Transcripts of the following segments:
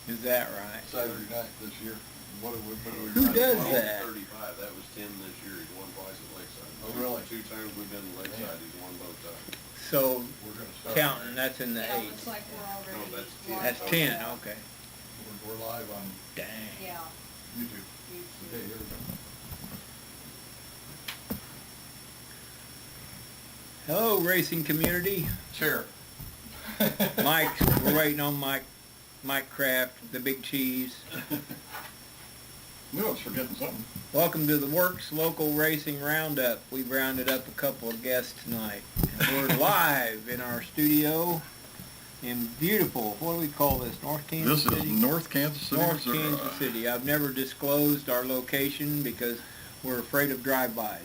Is that right? Saturday night this year. What do we Who run? does Well, that? 35. That was 10 this year. He's won twice at Lakeside. Oh, really? Two times we've been to Lakeside. He's won both times. So, We're gonna start. counting, that's in the Yeah, it eight. looks like we're already. No, that's 10. live That's on 10, that. okay. We're live on Dang. Yeah, YouTube. you Okay, too. here we go. Hello, racing community. Chair. Mike, we're waiting on Mike Kraft, the big cheese. Knew I was forgetting something. Welcome to the Works Local Racing Roundup. We've rounded up a couple of guests tonight. And we're live in our studio in beautiful, what do we call this, North Kansas This City? is North Kansas City, North Missouri. Kansas City. I've never disclosed our location because we're afraid of drive-bys.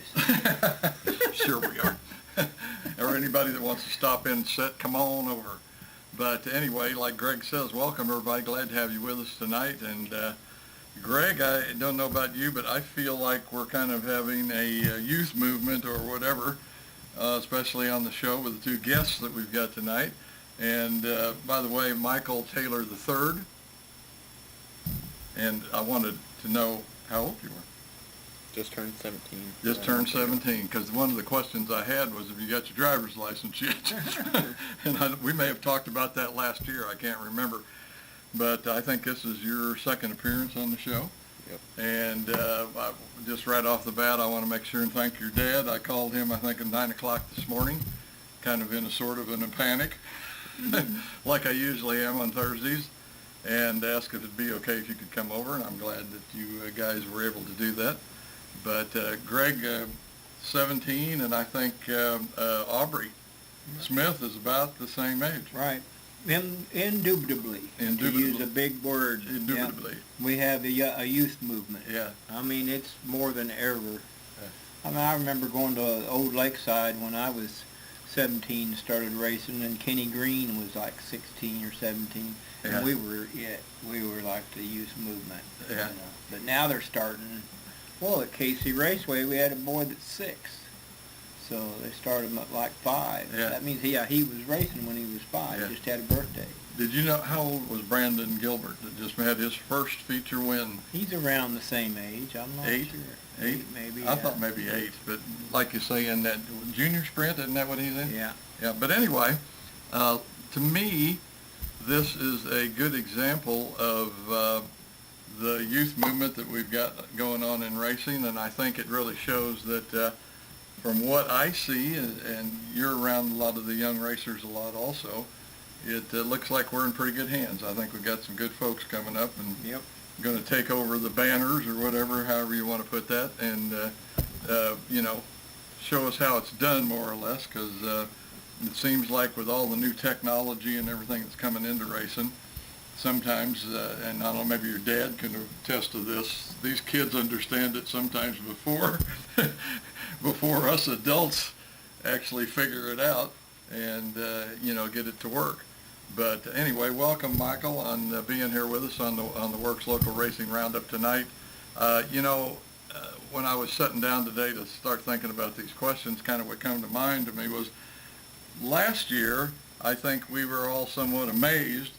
Sure we are. Or anybody that wants to stop in and sit, come on over. But anyway, like Greg says, welcome everybody. Glad to have you with us tonight. And Greg, I don't know about you, but I feel like we're kind of having a youth movement or whatever, especially on the show with the two guests that we've got tonight. And by the way, Michael Taylor III. And I wanted to know how old you were. Just turned 17. Just turned 17, because one of the questions I had was, have you got your driver's license yet? And we may have talked about that last year, I can't remember. But I think this is your second appearance on the show. Yep. And just right off the bat, I want to make sure and thank your dad. I called him, I think, at 9 o'clock this morning, kind of in a panic, like I usually am on Thursdays, and asked if it'd be okay if you could come over, and I'm glad that you guys were able to do that. But Greg, 17, and I think Aubrey Smith is about the same age. Right. Indubitably. Indubitably. To use a big word. Indubitably. Yeah. We have a youth movement. Yeah. I mean, it's more than ever. I mean, I remember going to Old Lakeside when I was 17, started racing, and Kenny Green was like 16 or 17, Yeah. and we were like the youth movement. Yeah. You know. But now they're starting. Well, at KC Raceway, we had a boy that's 6. So they started him at like 5. Yeah. That means, he was racing when he was 5. Yeah. Just had a birthday. Did you know, how old was Brandon Gilbert that just had his first feature win? He's around the same age. I'm not 8? sure. 8? Maybe. I thought maybe 8, but like you say, in that junior sprint, isn't that what he's in? Yeah. Yeah, but anyway, to me, this is a good example of the youth movement that we've got going on in racing, and I think it really shows that from what I see, and you're around a lot of the young racers a lot also, it looks like we're in pretty good hands. I think we've got some good folks coming up and Yep. going to take over the banners or whatever, however you want to put that, and you know, show us how it's done more or less, because it seems like with all the new technology and everything that's coming into racing, sometimes, and I don't know, maybe your dad can attest to this, these kids understand it sometimes before before us adults actually figure it out and you know, get it to work. But anyway, welcome, Michael, on being here with us on the Works Local Racing Roundup tonight. You know, when I was sitting down today to start thinking about these questions, kind of what came to mind to me was, last year, I think we were all somewhat amazed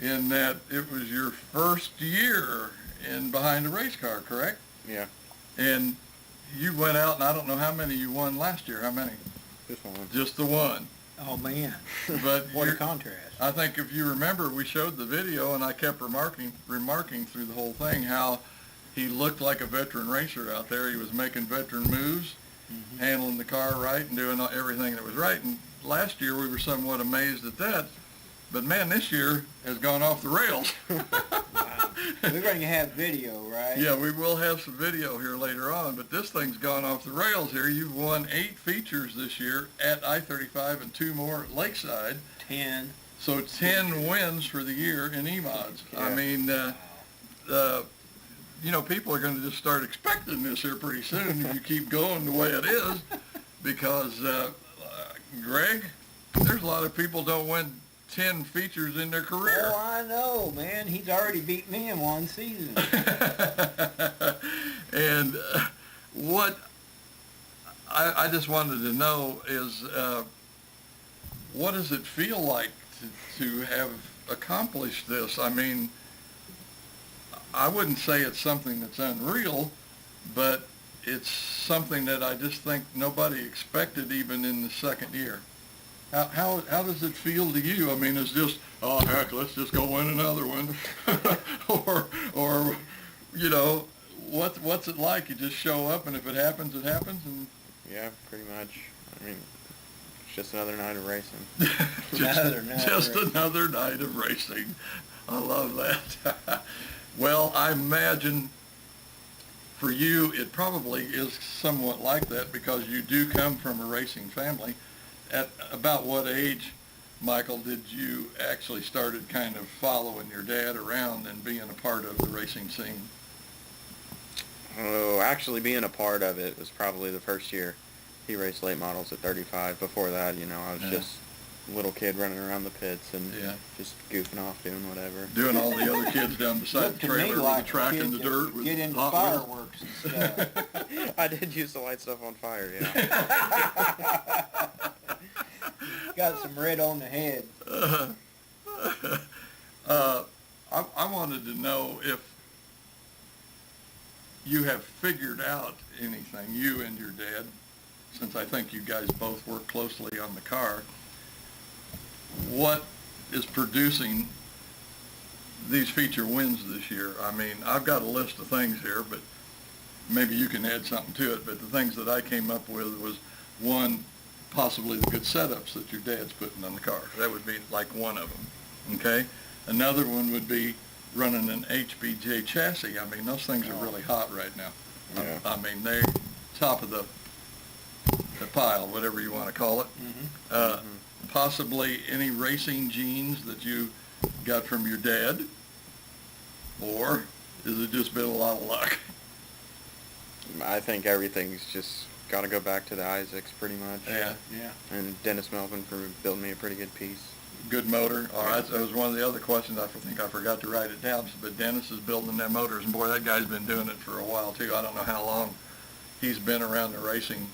in that it was your first year in behind a race car, correct? Yeah, And you went out, and I don't know how many you won last year. How many? just one. Just the one. Oh, man. But What a you're- contrast. I think if you remember, we showed the video, and I kept remarking through the whole thing how he looked like a veteran racer out there. He was making veteran moves, handling the car right, and doing everything that was right. And last year we were somewhat amazed at that. But man, this year has gone off the rails. Wow. We're going to have video, right? Yeah, we will have some video here later on, but this thing's gone off the rails here. You've won 8 features this year at I-35 and 2 more at Lakeside. 10. So 10 wins for the year in E-Mods. I Yeah. mean, you know, people are going to just start expecting this here pretty soon if you keep going the way it is, because, Greg, there's a lot of people don't win 10 features in their career. Oh, I know, man. He's already beat me in one season. And what I just wanted to know is, what does it feel like to have accomplished this? I mean, I wouldn't say it's something that's unreal, but it's something that I just think nobody expected even in the second year. How does it feel to you? I mean, it's just, oh heck, let's just go win another one, or you know, what's it like? You just show up, and if it happens, it happens, and Yeah, pretty much. I mean, it's just another night of racing. just another night of racing. I love that. Well, I imagine for you it probably is somewhat like that because you do come from a racing family. At about what age, Michael, did you actually started kind of following your dad around and being a part of the racing scene? Oh, actually being a part of it was probably the first year. He raced late models at 35. Before that, you know, I was just a little kid running around the pits and just goofing off, doing whatever. Doing all the other kids down beside the trailer with the track in the dirt. With get into hot fireworks and stuff. I did used to light stuff on fire, yeah. Got some red on the head. I wanted to know if you have figured out anything, you and your dad, since I think you guys both work closely on the car, what is producing these feature wins this year? I mean, I've got a list of things here, but maybe you can add something to it. But the things that I came up with was, one, possibly the good setups that your dad's putting on the car. That would be like one of them, okay? Another one would be running an HBJ chassis. I mean, those things are really hot right now. Yeah. I mean, they're top of the pile, whatever you want to call it. Possibly any racing genes that you got from your dad, or has it just been a lot of luck? I think everything's just got to go back to the Isaacs pretty much. Yeah. And Dennis Melvin for building me a pretty good piece. Good motor. All right, that was one of the other questions. I think I forgot to write it down. But Dennis is building them motors, and boy, that guy's been doing it for a while too. I don't know how long he's been around the racing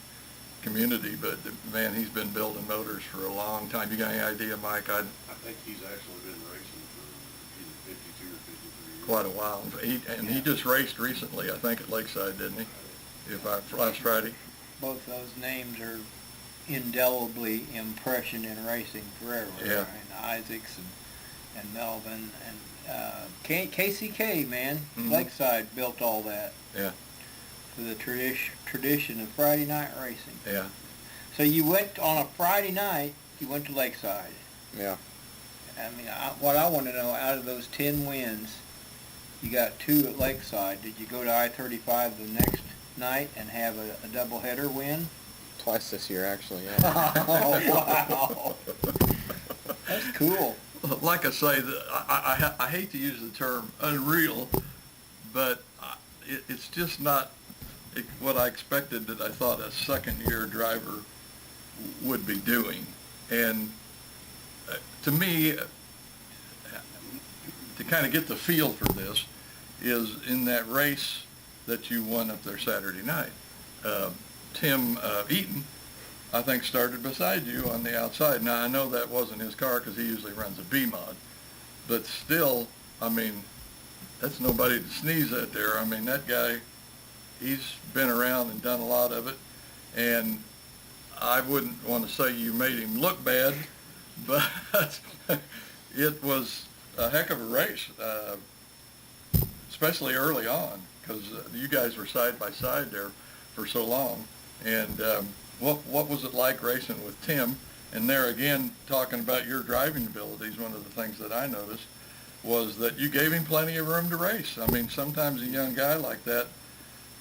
community, but man, he's been building motors for a long time. You got any idea, Mike? I think he's actually been racing for either 52 or 53 years. Quite a while. He just raced recently, I think, at Lakeside, didn't he? Last Friday. Both those names are indelibly impression in racing forever. Yeah. And Isaacs and Melvin and KCK, man. Mhm. Lakeside built all that. Yeah. For the tradition of Friday night racing. Yeah. So you went on a Friday night, you went to Lakeside. Yeah. I mean, what I want to know, out of those 10 wins, you got 2 at Lakeside. Did you go to I-35 the next night and have a doubleheader win? Twice this year, actually, yeah. Oh, wow. That's cool. Like I say, I hate to use the term unreal, but it's just not what I expected that I thought a second-year driver would be doing. And to me, to kind of get the feel for this, is in that race that you won up there Saturday night. Tim Eaton, I think, started beside you on the outside. Now, I know that wasn't his car because he usually runs a B-mod, but still, I mean, that's nobody to sneeze at there. I mean, that guy, he's been around and done a lot of it, and I wouldn't want to say you made him look bad, but it was a heck of a race, especially early on, because you guys were side by side there for so long. And what was it like racing with Tim? And there again, talking about your driving abilities, one of the things that I noticed was that you gave him plenty of room to race. I mean, sometimes a young guy like that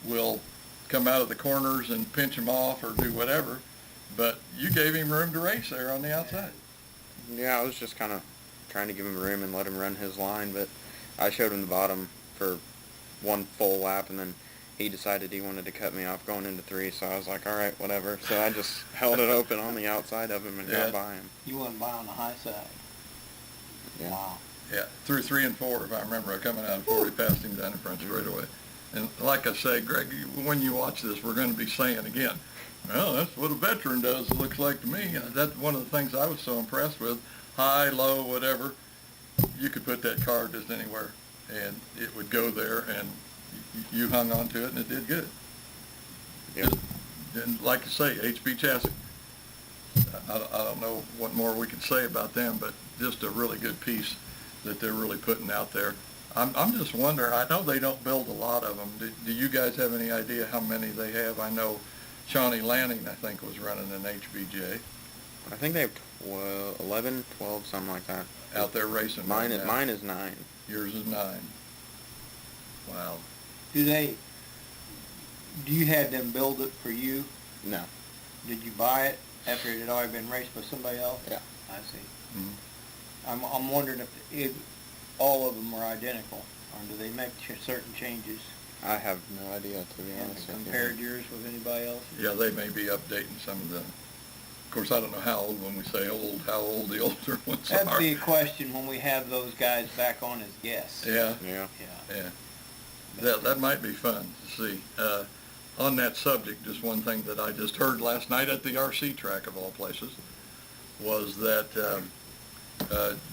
will come out of the corners and pinch him off or do whatever, but you gave him room to race there on the outside. Yeah, I was just kind of trying to give him room and let him run his line, but I showed him the bottom for one full lap, and then he decided he wanted to cut me off going into 3, so I was like, all right, whatever. So I just held it open on the outside of him and got by him. You went by on the high side. Yeah. Wow. Yeah, through 3 and 4, if I remember. I coming out of 4, he passed him down in front straight away. And like I say, Greg, when you watch this, we're going to be saying again, well, that's what a veteran does, it looks like to me. That's one of the things I was so impressed with. High, low, whatever, you could put that car just anywhere. and it would go there, and you hung on to it, and it did good. Yep. And like you say, HB Chassis. I don't know what more we can say about them, but just a really good piece that they're really putting out there. I'm just wondering, I know they don't build a lot of them. Do you guys have any idea how many they have? I know Shawnee Lanning, I think, was running an HBJ. I think they have 11, 12, something like that. Out there racing. Mine right is now. mine is 9. Yours is 9. Wow. Do you have them build it for you? No. Did you buy it after it had already been raced by somebody else? Yeah. I see. Mm-hmm. I'm wondering if all of them are identical, or do they make certain changes? I have no idea, to be honest with you. Compared yours with anybody else? Yeah, they may be updating some of the. Of course, I don't know how old when we say old, how old the older ones That'd are. be a question when we have those guys back on as guests. Yeah. Yeah. Yeah. That might be fun to see. On that subject, just one thing that I just heard last night at the RC track of all places was that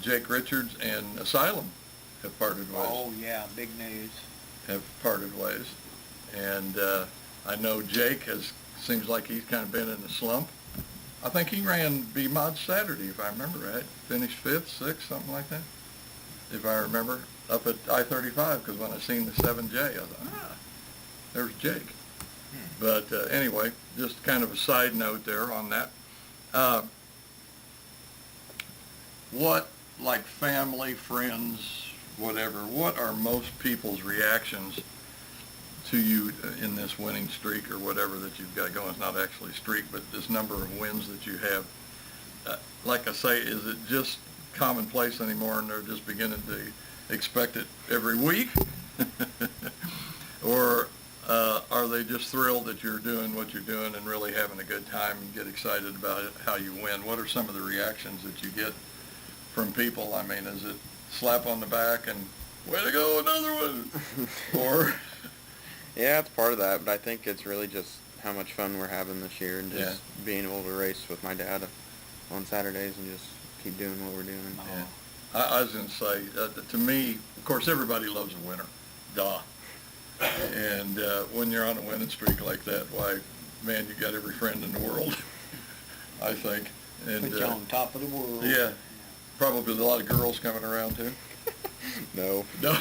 Jake Richards and Asylum have parted ways. Oh yeah, big news. Have parted ways. And I know Jake seems like he's kind of been in a slump. I think he ran B-Mod Saturday, if I remember right. Finished 5th, 6th, something like that, if I remember, up at I-35, because when I seen the 7J, I thought, there's Jake. But anyway, just kind of a side note there on that. What, like family, friends, whatever, what are most people's reactions to you in this winning streak or whatever that you've got going? It's not actually a streak, but this number of wins that you have. Like I say, is it just commonplace anymore and they're just beginning to expect it every week? Or are they just thrilled that you're doing what you're doing and really having a good time and get excited about it, how you win? What are some of the reactions that you get from people? I mean, is it slap on the back and, way to go, another one? Or... Yeah, it's part of that, but I think it's really just how much fun we're having this year and just being able to race with my dad on Saturdays and just keep doing what we're doing. Yeah. I was going to say, to me, of course, everybody loves a winner. Duh. And when you're on a winning streak like that, why, man, you got every friend in the world, I think. And, Put you on top of the world. Yeah. Probably a lot of girls coming around, too. No. No.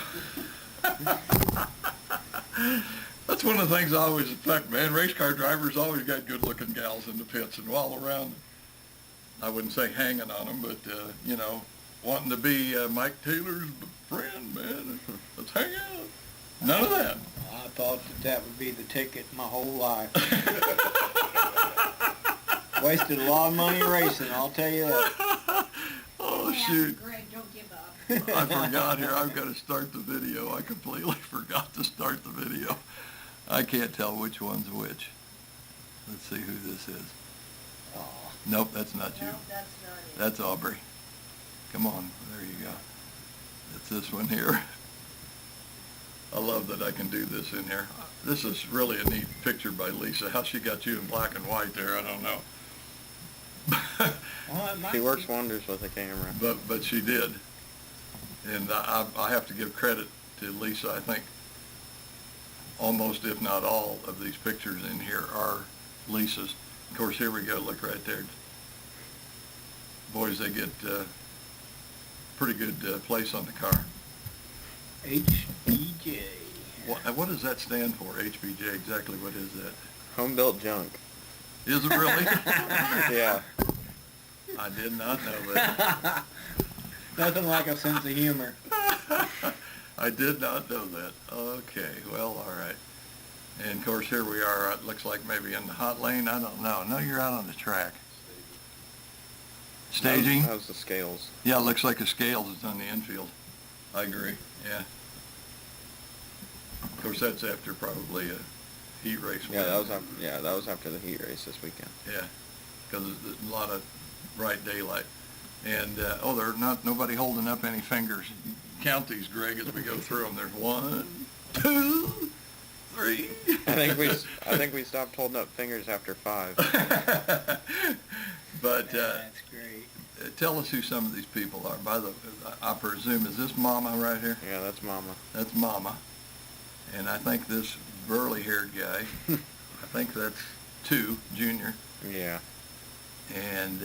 That's one of the things I always expect, man. Race car drivers always got good-looking gals in the pits and while around. I wouldn't say hanging on them, but, you know, wanting to be Mike Taylor's friend, man. Let's hang out. None of that. I thought that would be the ticket my whole life. Wasted a lot of money racing, I'll tell you that. Oh, shoot. Greg, don't give up. I forgot here. I've got to start the video. I completely forgot to start the video. I can't tell which one's which. Let's see who this is. Oh, Nope, that's not you. No, that's not it. That's Aubrey. Come on. There you go. It's this one here. I love that I can do this in here. This is really a neat picture by Lisa. How she got you in black and white there, I don't know. well, it might She works be. wonders with a camera. But she did. And I have to give credit to Lisa. I think almost, if not all, of these pictures in here are Lisa's. Of course, here we go. Look right there. Boys, they get pretty good place on the car. HBJ. What does that stand for, HBJ? Exactly what is that? Home built junk. Is it really? Yeah. I did not know that. Nothing like a sense of humor. I did not know that. Okay, well, all right. And of course, here we are. It looks like maybe in the hot lane. I don't know. No, you're out on the track. Staging? That was the scales. Yeah, it looks like a scales is on the infield. I agree. Yeah. Of course, that's after probably a heat race. Yeah, that was after the heat race this weekend. Yeah, because there's a lot of bright daylight. And, there's nobody holding up any fingers. Count these, Greg, as we go through them. There's 1, 2, 3. I think we stopped holding up fingers after 5. But That's great. tell us who some of these people are. I presume, is this Mama right here? Yeah, that's Mama. That's Mama. And I think this burly-haired guy, I think that's 2, Junior. Yeah. And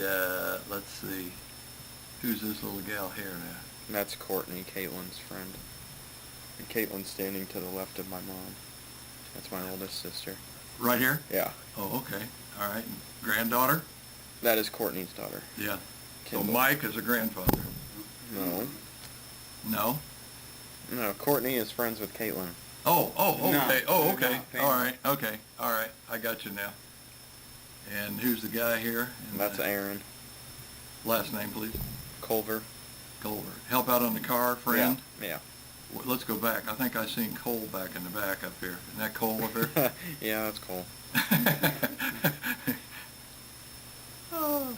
let's see, who's this little gal here now? That's Courtney, Caitlin's friend. And Caitlin's standing to the left of my mom. That's my oldest sister. Right here? Yeah. Oh, okay. All right. Granddaughter? That is Courtney's daughter. Yeah. So Kendall. Mike is a grandfather. No. No? No, Courtney is friends with Caitlin. Oh, okay. No, Oh, they're okay. not family. All right. Okay. All right. I got you now. And who's the guy here? And That's Aaron. last name, please. Culver. Culver. Help out on the car, friend? Yeah. Let's go back. I think I seen Cole back in the back up here. Isn't that Cole up here? Yeah, that's Cole. Oh.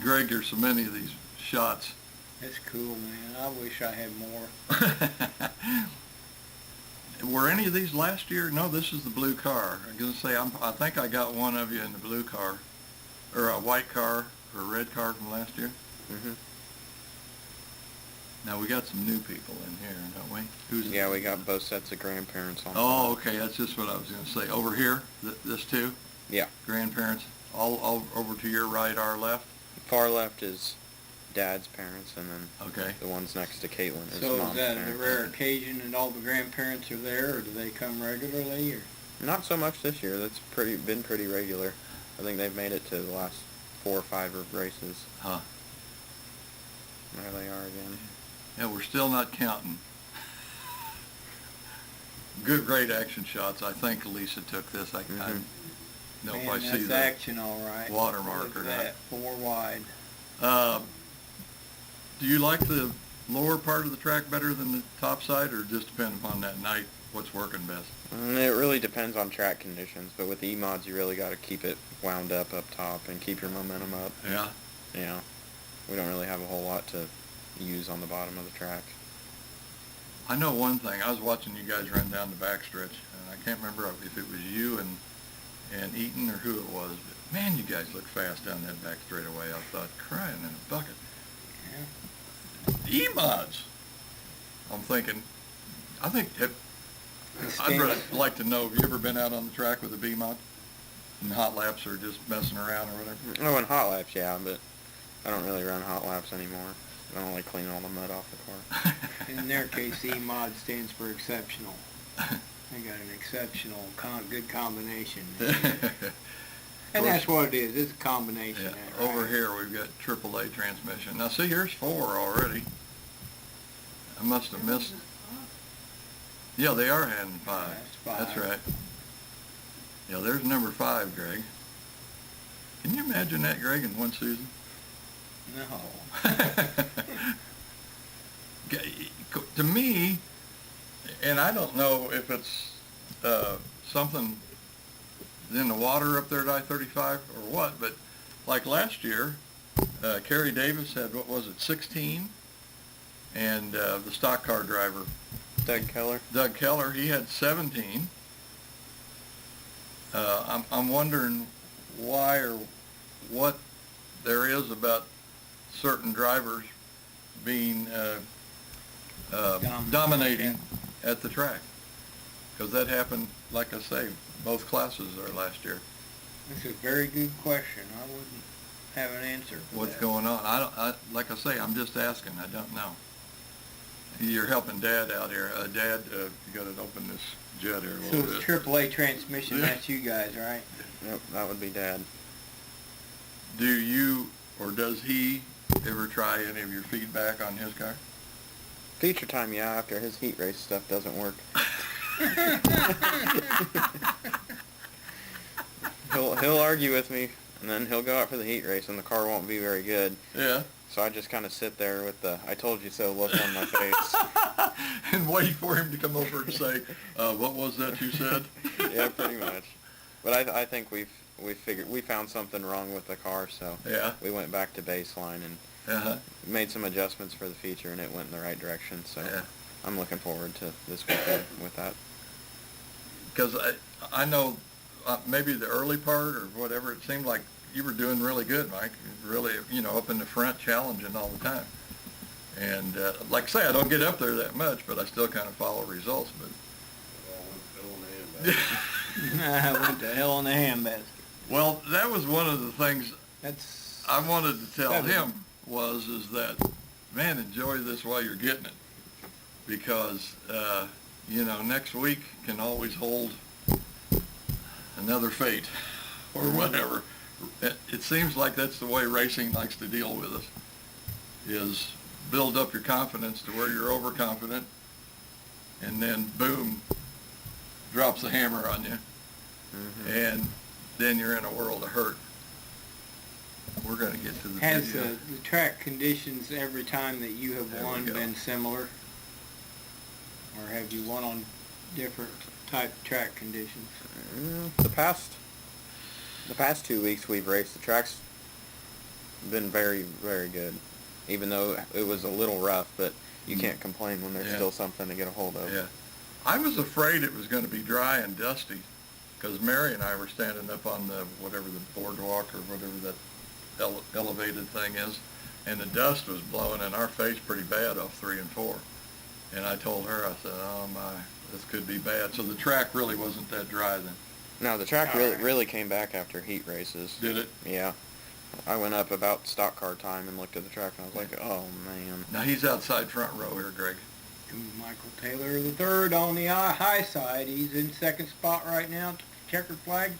Greg, there's so many of these shots. That's cool, man. I wish I had more. Were any of these last year? No, this is the blue car. I'm going to say, I think I got one of you in the blue car, or a white car, or a red car from last year. Mhm. Now, we got some new people in here, don't we? Who's Yeah, we got both sets of grandparents on. Oh, okay, that's just what I was going to say. Over here, this too? Yeah. Grandparents, all over to your right, our left? Far left is Dad's parents, and then Okay. the ones next to Caitlin is So Mom's is that a parents. rare occasion and all the grandparents are there, or do they come regularly? Or Not so much this year. That's been pretty regular. I think they've made it to the last 4 or 5 races. Huh. There they are again. Yeah, we're still not counting. Great action shots. I think Lisa took this. I Mhm. know if man, I see that's the action, all right. watermark Look or at not. that, 4 wide. Do you like the lower part of the track better than the top side, or just depend upon that night what's working best? It really depends on track conditions, but with the E-mods, you really got to keep it wound up top and keep your momentum up. Yeah. You know, we don't really have a whole lot to use on the bottom of the track. I know one thing. I was watching you guys run down the backstretch, and I can't remember if it was you and Eaton or who it was, but man, you guys look fast down that back straightaway. I thought, crying in a bucket. Yeah. E-mods. I'm thinking, I'd really like to know, have you ever been out on the track with a B-mod? In hot laps or just messing around or whatever? Oh, in hot laps, yeah, but I don't really run hot laps anymore. I don't like cleaning all the mud off the car. In their case, E-mod stands for exceptional. They got an exceptional, good combination. And that's what it is. It's a combination. Yeah. That, right? Over here we've got AAA transmission. Now see, here's 4 already. I must have missed. Yeah, they are handing 5. That's 5. That's right. Yeah, there's number 5, Greg. Can you imagine that, Greg, in one season? No. To me, and I don't know if it's something in the water up there at I-35 or what, but like last year, Kerry Davis had, what was it, 16? And the stock car driver, Doug Keller, he had 17. I'm wondering why or what there is about certain drivers being dominating at the track, because that happened, like I say, both classes there last year. That's a very good question. I wouldn't have an answer for What's that. going on? Like I say, I'm just asking. I don't know. You're helping Dad out here. Dad, you got to open this jet here a So little it's bit. AAA transmission. Yeah. That's you guys, right? Yep, that would be Dad. Do you, or does he, ever try any of your feedback on his car? Feature time, yeah, after his heat race stuff doesn't work. He'll argue with me, and then he'll go out for the heat race, and the car won't be very good. Yeah. So I just kind of sit there with the "I told you so" look on my face. And wait for him to come over and say, what was that you said? Yeah, pretty much. But I think we found something wrong with the car, so Yeah. we went back to baseline and Uh-huh. made some adjustments for the feature, and it went in the right direction. So Yeah. I'm looking forward to this weekend with that. Because I know maybe the early part or whatever, it seemed like you were doing really good, Mike. Really, you know, up in the front, challenging all the time. And like I say, I don't get up there that much, but I still kind of follow results. But I went to hell in a handbasket. well, that was one of the things That's I wanted to tell him is that, man, enjoy this while you're getting it, because you know, next week can always hold another fate or whatever. It seems like that's the way racing likes to deal with us, is build up your confidence to where you're overconfident, and then boom, drops the hammer on you, and then you're in a world of hurt. We're going to get to the Has video. the track conditions every time that you have There we won go. been similar? Or have you won on different type track conditions? The past 2 weeks we've raced, the track's been very, very good. Even though it was a little rough, but you can't complain when there's Yeah. still something to get a hold of. Yeah. I was afraid it was going to be dry and dusty, because Mary and I were standing up on the, whatever the boardwalk or whatever that elevated thing is, and the dust was blowing in our face pretty bad off 3 and 4. And I told her, I said, oh my, this could be bad. So the track really wasn't that dry then. No, the track really came back after heat races. Did it? Yeah. I went up about stock car time and looked at the track and I was like, oh man. Now he's outside front row here, Greg. Michael Taylor the third on the high side. He's in second spot right now. Checkered flag.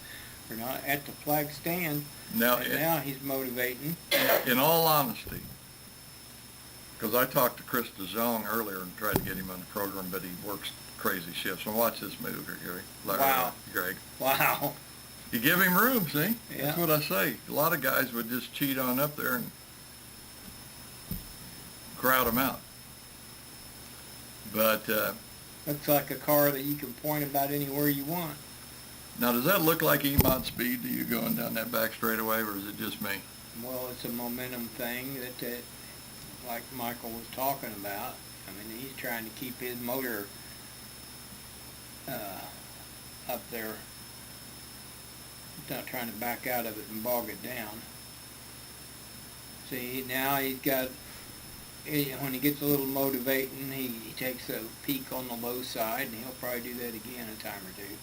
We're not at the flag stand. Now, And now he's motivating. in all honesty, because I talked to Chris DeZong earlier and tried to get him on the program, but he works crazy shifts. So watch this move here, Gary. Wow. Greg. Wow. You give him room, see? Yeah. That's what I say. A lot of guys would just cheat on up there and crowd him out. But Looks like a car that you can point about anywhere you want. now, does that look like E-mod speed to you going down that back straightaway, or is it just me? Well, it's a momentum thing that like Michael was talking about. I mean, he's trying to keep his motor up there. He's not trying to back out of it and bog it down. See, now he's got, when he gets a little motivating, he takes a peek on the low side, and he'll probably do that again a time or two.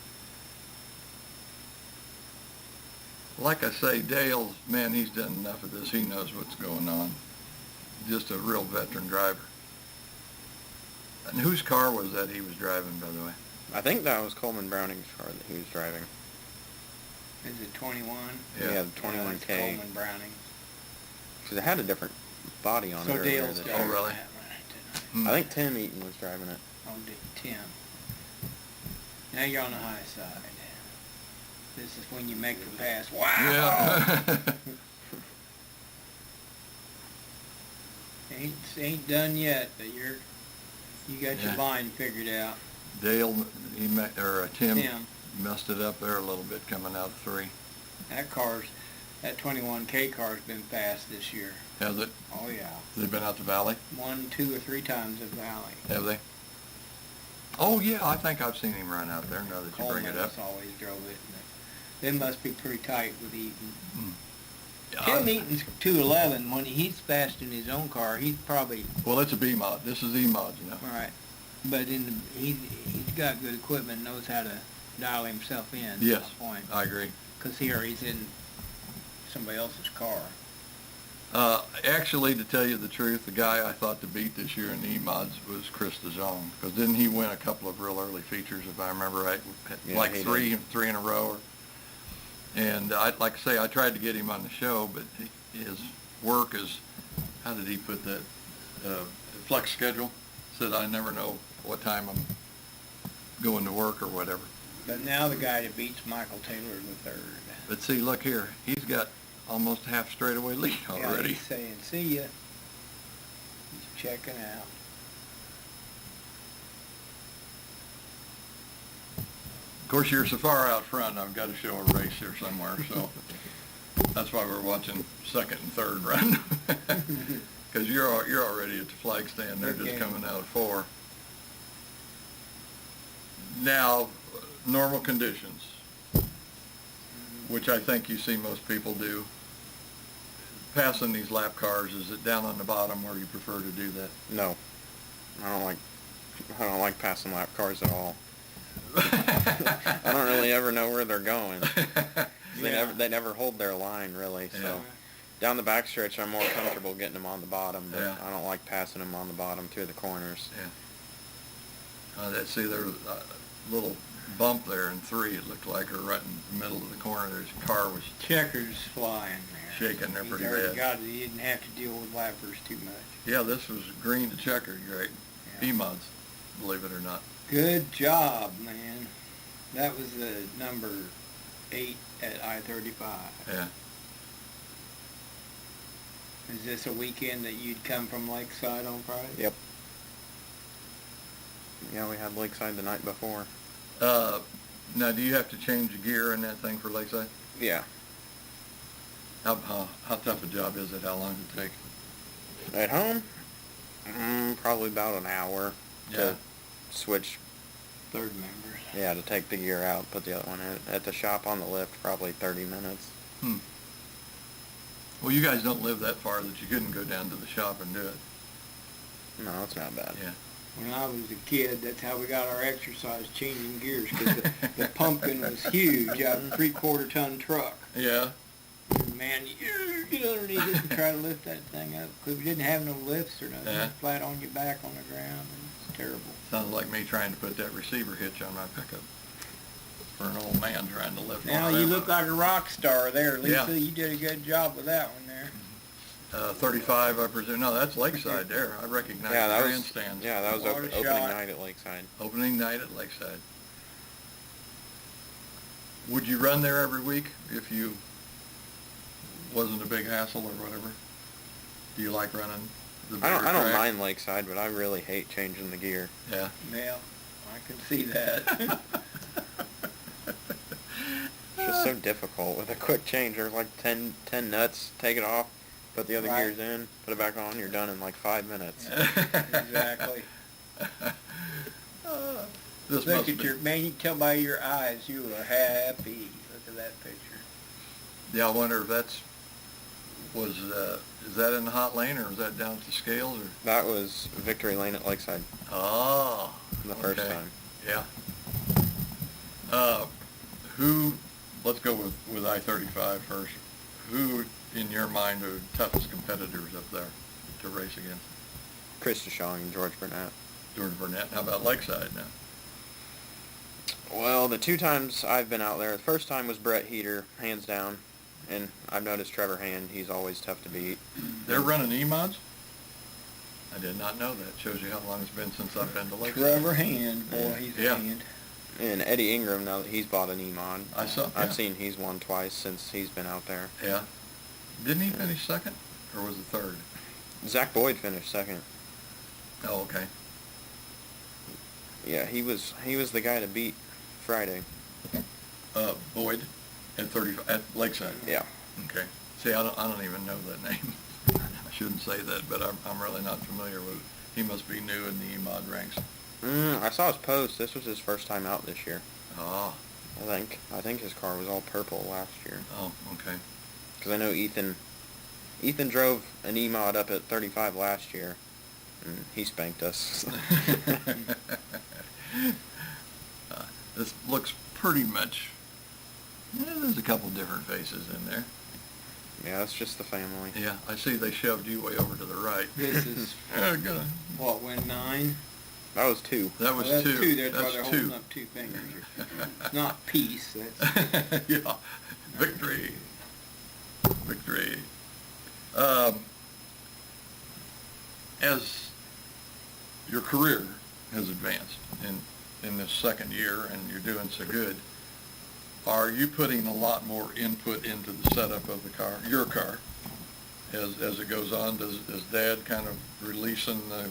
Like I say, Dale, man, he's done enough of this. He knows what's going on. Just a real veteran driver. And whose car was that he was driving, by the way? I think that was Coleman Browning's car that he was driving. Is it 21? Yeah, the Yeah, 21K. it's Coleman Browning. Because it had a different body on it So earlier Dale's this driving year. really? that right. I think Tim Eaton was driving it. Oh, Tim. Now you're on the high side. This is when you make the pass. Wow! Yeah. Ain't done yet, but you got your Yeah. line figured out. Dale, Tim Tim, messed it up there a little bit coming out of 3. that 21K car's been fast this year. Has it? Oh yeah. They've been out the valley? 1, 2, or 3 times in Valley. Have they? Oh, yeah, I think I've seen him run out there now that you bring it up. Coleman's always drove it. They must be pretty tight with Eaton. Yeah, Tim Eaton's 211. When he's fast in his own car, he's probably well, it's a B-mod. This is E-mod, you know. all right. But he's got good equipment, knows how to dial himself in. Yes, That's my point. I agree. Because here he's in somebody else's car. Actually, to tell you the truth, the guy I thought to beat this year in the E-mods was Chris DeZong, because didn't he win a couple of real early features, if I remember right? Yeah, Like he three in a row. And like I say, I tried to get him on the show, but his work is, how did he put that? Flex schedule. Said I never know what time I'm going to work or whatever. But now the guy that beats Michael Taylor the third. But see, look here, he's got almost half straightaway lead Yeah, already. he's saying, see ya. He's checking out. Of course, you're so far out front, I've got to show a race here somewhere, so that's why we're watching second and third run. Because you're already at the flag stand, they're just Okay. coming out of 4. Now, normal conditions, which I think you see most people do. passing these lap cars, is it down on the bottom where you prefer to do that? No, I don't like passing lap cars at all. I don't really ever know where they're going. They never hold their line really. So Yeah. down the backstretch, I'm more comfortable getting them on the bottom, but Yeah. I don't like passing them on the bottom through the corners. Yeah. See, there's a little bump there in 3, it looked like, or right in the middle of the corner. There's a car was Checkers flying there. shaking there He's pretty already bad. got it. He didn't have to deal with lappers too much. Yeah, this was green to checkered, great. Yeah. E-mods, believe it or not. Good job, man. That was the number 8 at I-35. Yeah. Is this a weekend that you'd come from Lakeside on Friday? Yep. Yeah, we had Lakeside the night before. Now, do you have to change the gear in that thing for Lakeside? Yeah. How tough a job is it? How long does it take? At home, probably about an hour Yeah. to switch. Third members. Yeah, to take the gear out, put the other one in. At the shop on the lift, probably 30 minutes. Well, you guys don't live that far that you couldn't go down to the shop and do it. No, it's not bad. Yeah. When I was a kid, that's how we got our exercise, changing gears, because the pumpkin was huge, out of a 3/4 ton truck. Yeah. And man, you get underneath it and try to lift that thing up, because we didn't have no lifts or nothing. Yeah. Flat on your back on the ground, and it's terrible. Sounds like me trying to put that receiver hitch on my pickup. For an old man trying to lift Now one of you them look up. like a rock star there, Lisa. Yeah. You did a good job with that one there. 35, I presume. No, that's Lakeside there. I recognize Yeah, the that was grandstands. What a opening shot. night at Lakeside. Opening night at Lakeside. Would you run there every week if you wasn't a big hassle or whatever? Do you like running the bigger I don't track? mind Lakeside, but I really hate changing the gear. Yeah. Well, I can see that. It's just so difficult with a quick change. There's like 10 nuts. Take it off, put the other Right. gears in, put it back on. You're done in like 5 minutes. Exactly. This Look must at be, your, man, you can tell by your eyes you are happy. Look at that picture. yeah, I wonder if that's, is that in the hot lane or is that down at the scales or? That was Victory Lane at Lakeside Oh. the first okay. time. Yeah. Let's go with I-35 first. Who, in your mind, are the toughest competitors up there to race against? Chris DeShong and George Burnett. George Burnett. How about Lakeside now? Well, the 2 times I've been out there, the first time was Brett Heater, hands down. And I've noticed Trevor Hand, he's always tough to beat. They're running E-mods? I did not know that. Shows you how long it's been since I've been to Lakeside. Trevor Hand, boy, he's Yeah. a hand. And Eddie Ingram, now that he's bought an E-mod. I saw. I've yeah. seen he's won twice since he's been out there. Yeah. Didn't he finish second, or was it third? Zach Boyd finished second. Oh, okay. Yeah, he was the guy to beat Friday. Boyd at at Lakeside. Yeah. Okay. See, I don't even know that name. I shouldn't say that, but I'm really not familiar with it. He must be new in the E-mod ranks. I saw his post. This was his first time out this year. Oh. I think his car was all purple last year. Oh, okay. Because I know Ethan drove an E-mod up at 35 last year, and he spanked us. This looks pretty much. Yeah, there's a couple different faces in there. Yeah, it's just the family. Yeah, I see they shoved you way over to the right. This is, Good. what, win 9? That was 2. That was Well, that's two. That's why they're That's holding two. up 2 fingers. It's not peace. That's Yeah. Victory. Victory. As your career has advanced in this second year and you're doing so good, are you putting a lot more input into the setup of the car, your car, as it goes on? Is Dad kind of releasing the,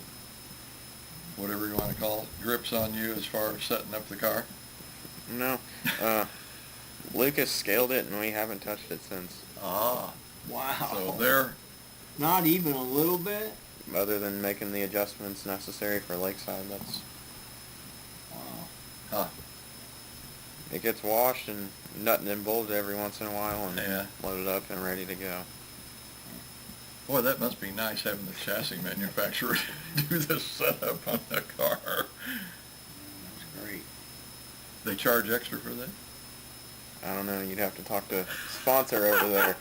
whatever you want to call it, grips on you as far as setting up the car? No. Lucas scaled it, and we haven't touched it since. Ah. wow. So they're, Not even a little bit? Other than making the adjustments necessary for Lakeside, that's... Wow. It gets washed and nutted and bolted every once in a while and Yeah. loaded up and ready to go. Boy, that must be nice having the chassis manufacturer do this setup on the car. That's great. They charge extra for that? I don't know. You'd have to talk to sponsor over there.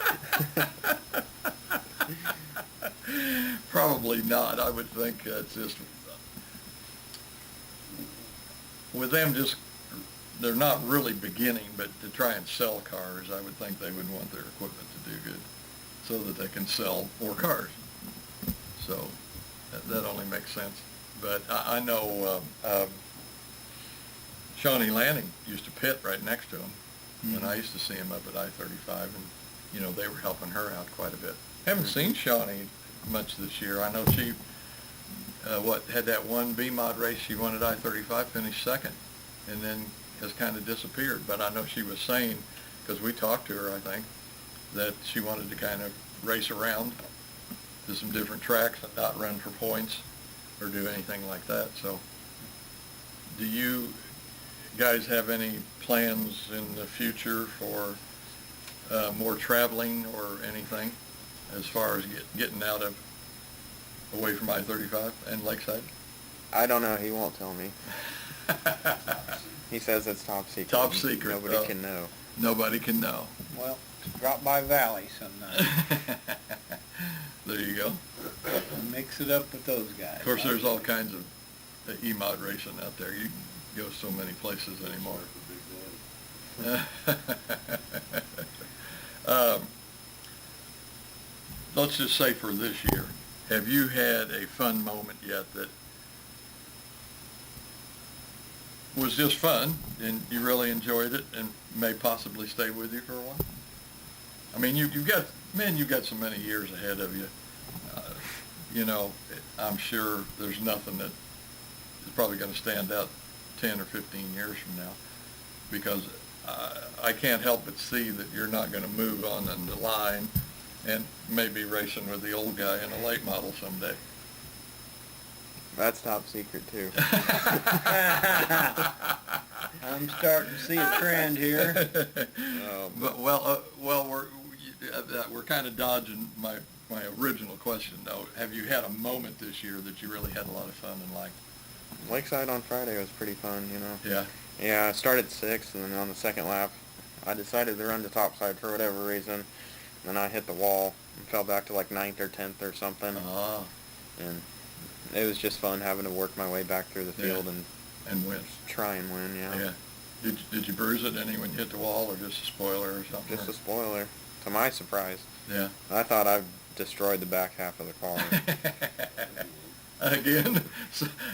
Probably not. I would think it's just, with them just, they're not really beginning, but to try and sell cars, I would think they would want their equipment to do good so that they can sell more cars. So that only makes sense. But I know Shawnee Lanning used to pit right next to him, and I used to see him up at I-35, and, you know, they were helping her out quite a bit. Haven't seen Shawnee much this year. I know she, had that one B-Mod race she won at I-35, finished second, and then has kind of disappeared. But I know she was saying, because we talked to her, I think, that she wanted to kind of race around to some different tracks and not run for points or do anything like that. So do you guys have any plans in the future for more traveling or anything as far as getting out of away from I-35 and Lakeside? I don't know. He won't tell me. He says it's top secret. Top secret. Nobody can know. Nobody can know. Well, drop by Valley sometime. There you go. Mix it up with those guys. Of course, there's all kinds of E-Mod racing out there. You can go so many places anymore. Let's just say for this year, have you had a fun moment yet that was just fun and you really enjoyed it and may possibly stay with you for a while? I mean, you've got so many years ahead of you. You know, I'm sure there's nothing that is probably going to stand out 10 or 15 years from now, because I can't help but see that you're not going to move on the line and maybe racing with the old guy in a late model someday. That's top secret too. I'm starting to see a trend here. But we're kind of dodging my original question though. Have you had a moment this year that you really had a lot of fun and liked? Lakeside on Friday was pretty fun, you know. Yeah. Yeah, I started 6th, and then on the second lap, I decided to run the topside for whatever reason. And I hit the wall and fell back to like 9th or 10th or something. And it was just fun having to work my way back through the field and win. Try and win, yeah. Yeah. Did you bruise it any when you hit the wall, or just a spoiler or something? Just a spoiler, to my surprise. Yeah. I thought I destroyed the back half of the car. Again,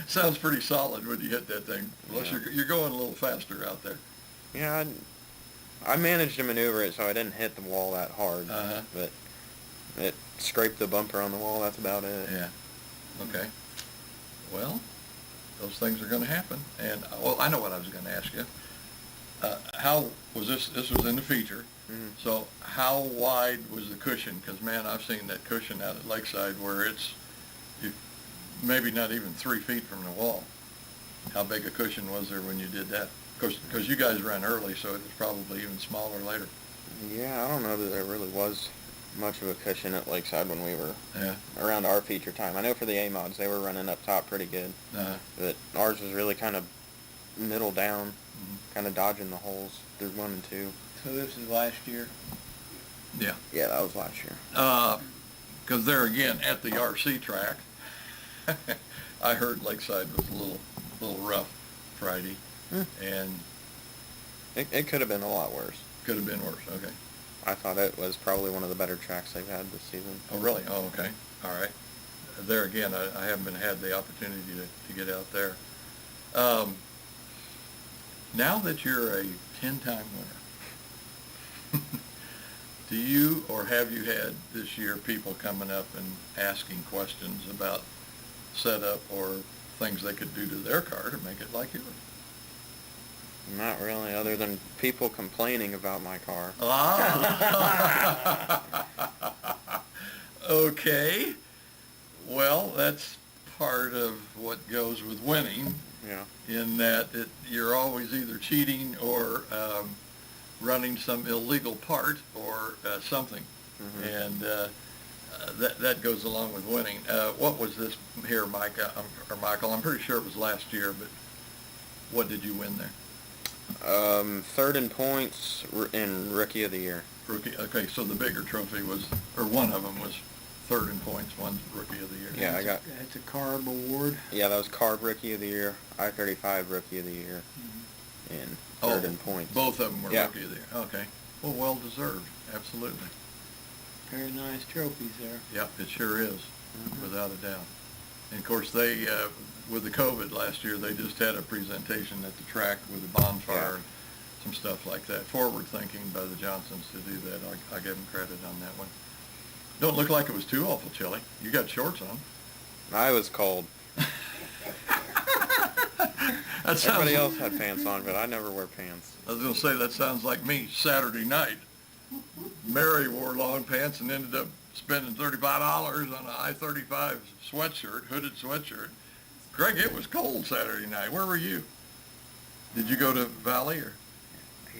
sounds pretty solid when you hit that thing. Plus, you're going a little faster out there. Yeah, I managed to maneuver it so I didn't hit the wall that hard. But it scraped the bumper on the wall. That's about it. Yeah. Okay. Well, those things are going to happen. And, well, I know what I was going to ask you. How was this? This was in the feature. Mm-hmm. So how wide was the cushion? Because, man, I've seen that cushion out at Lakeside where it's maybe not even 3 feet from the wall. How big a cushion was there when you did that? Because you guys ran early, so it was probably even smaller later. Yeah, I don't know that there really was much of a cushion at Lakeside when we were Yeah. around our feature time. I know for the A-mods, they were running up top pretty good. But ours was really kind of middle down, kind of dodging the holes through 1 and 2. So this is last year? Yeah, that was last year. Because there again, at the RC track, I heard Lakeside was a little rough Friday, and It could have been a lot worse. could have been worse. Okay. I thought it was probably one of the better tracks they've had this season. Oh, really? Oh, okay. All right. There again, I haven't had the opportunity to get out there. Now that you're a 10-time winner, do you or have you had this year people coming up and asking questions about setup or things they could do to their car to make it like yours? Not really, other than people complaining about my car. Okay. Well, that's part of what goes with winning. Yeah. In that you're always either cheating or running some illegal part or something. Mm-hmm. And that goes along with winning. What was this here, Mike, or Michael? I'm pretty sure it was last year, but what did you win there? Third in points in Rookie of the Year. Rookie. Okay, so the bigger trophy was, or one of them was third in points, one's Rookie of the Year. Yeah, That's a carb award. Yeah, that was Carb Rookie of the Year, I-35 Rookie of the Year, and third in points. Both of them were Yeah. Rookie of the Year. Okay. Well deserved. Absolutely. Very nice trophies there. Yeah, it sure is, without a doubt. And of course, they, with the COVID last year, they just had a presentation at the track with a bonfire and some stuff like that. Forward thinking by the Johnsons to do that. I give them credit on that one. Don't look like it was too awful chilly. You got shorts on. I was cold. Everybody else had pants on, but I never wear pants. I was going to say, that sounds like me Saturday night. Mary wore long pants and ended up spending $35 on an I-35 sweatshirt, hooded sweatshirt. Greg, it was cold Saturday night. Where were you? Did you go to Valley or?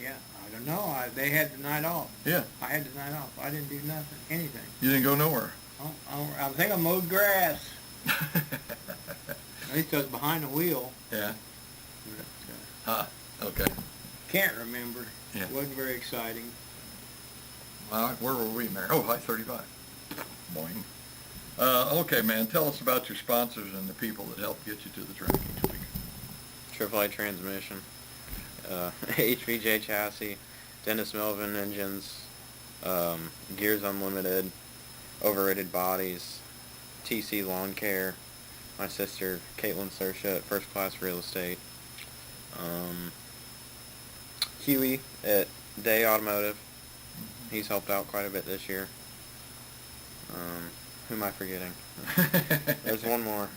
Yeah, I don't know. They had the night off. Yeah. I had the night off. I didn't do nothing, anything. You didn't go nowhere? I think I mowed grass. At least I was behind the wheel. Yeah. But, Okay. can't remember. Yeah. Wasn't very exciting. All right, where were we, Mary? Oh, I-35. Boing. Okay, man, tell us about your sponsors and the people that help get you to the track each week. AAA Transmission, HVJ Chassis, Dennis Melvin Engines, Gears Unlimited, Overrated Bodies, TC Lawn Care, my sister Caitlin Sersha at First Class Real Estate, Huey at Day Automotive. He's helped out quite a bit this year. Who am I forgetting? There's one more.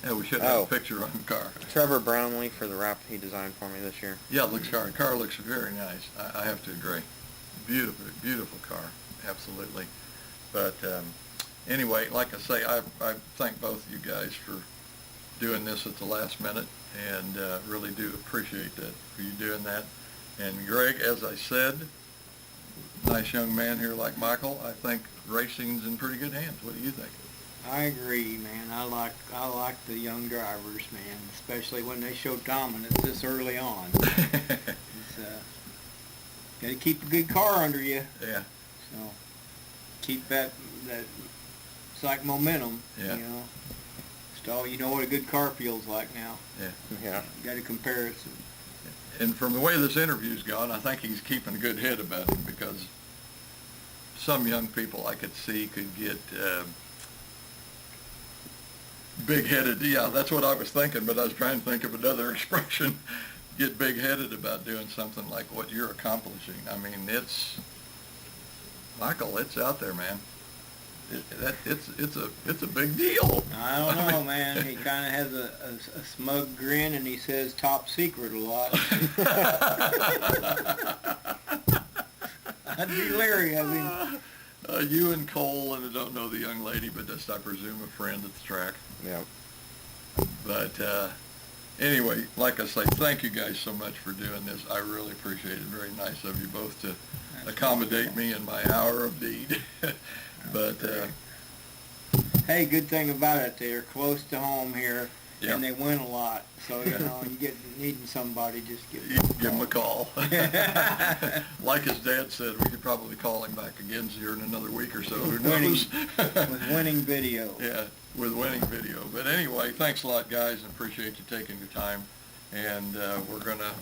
Yeah, we should have a picture on the car. Trevor Brownlee for the wrap he designed for me this year. Yeah, it looks car looks very nice. I have to agree. Beautiful, beautiful car, absolutely. But anyway, like I say, I thank both of you guys for doing this at the last minute, and really do appreciate that for you doing that. And Greg, as I said, nice young man here like Michael, I think racing's in pretty good hands. What do you think? I agree, man. I like the young drivers, man, especially when they show dominance this early on. It's got to keep a good car under you. Yeah. So keep that. It's like momentum. Yeah. You know. So you know what a good car feels like now. Yeah. Yeah. You got to compare it. And from the way this interview's gone, I think he's keeping a good head about it, because some young people I could see could get big-headed. Yeah, that's what I was thinking, but I was trying to think of another expression. Get big-headed about doing something like what you're accomplishing. I mean, Michael, it's out there, man. It's a big deal. I don't know, man. He kind of has a smug grin, and he says "top secret" a lot. I'd be leery of him. You and Cole, and I don't know the young lady, but just, I presume, a friend at the track. Yeah. But anyway, like I say, thank you guys so much for doing this. I really appreciate it. Very nice of you both to accommodate me in my hour of need. But hey, good thing about it, they're close to home here, yeah. and they win a lot. So you know, needing somebody, just give him a call. Like his dad said, we could probably call him back again here in another week or so. Who knows? With winning video. Yeah, with winning video. But anyway, thanks a lot, guys, and appreciate you taking your time. And we're going to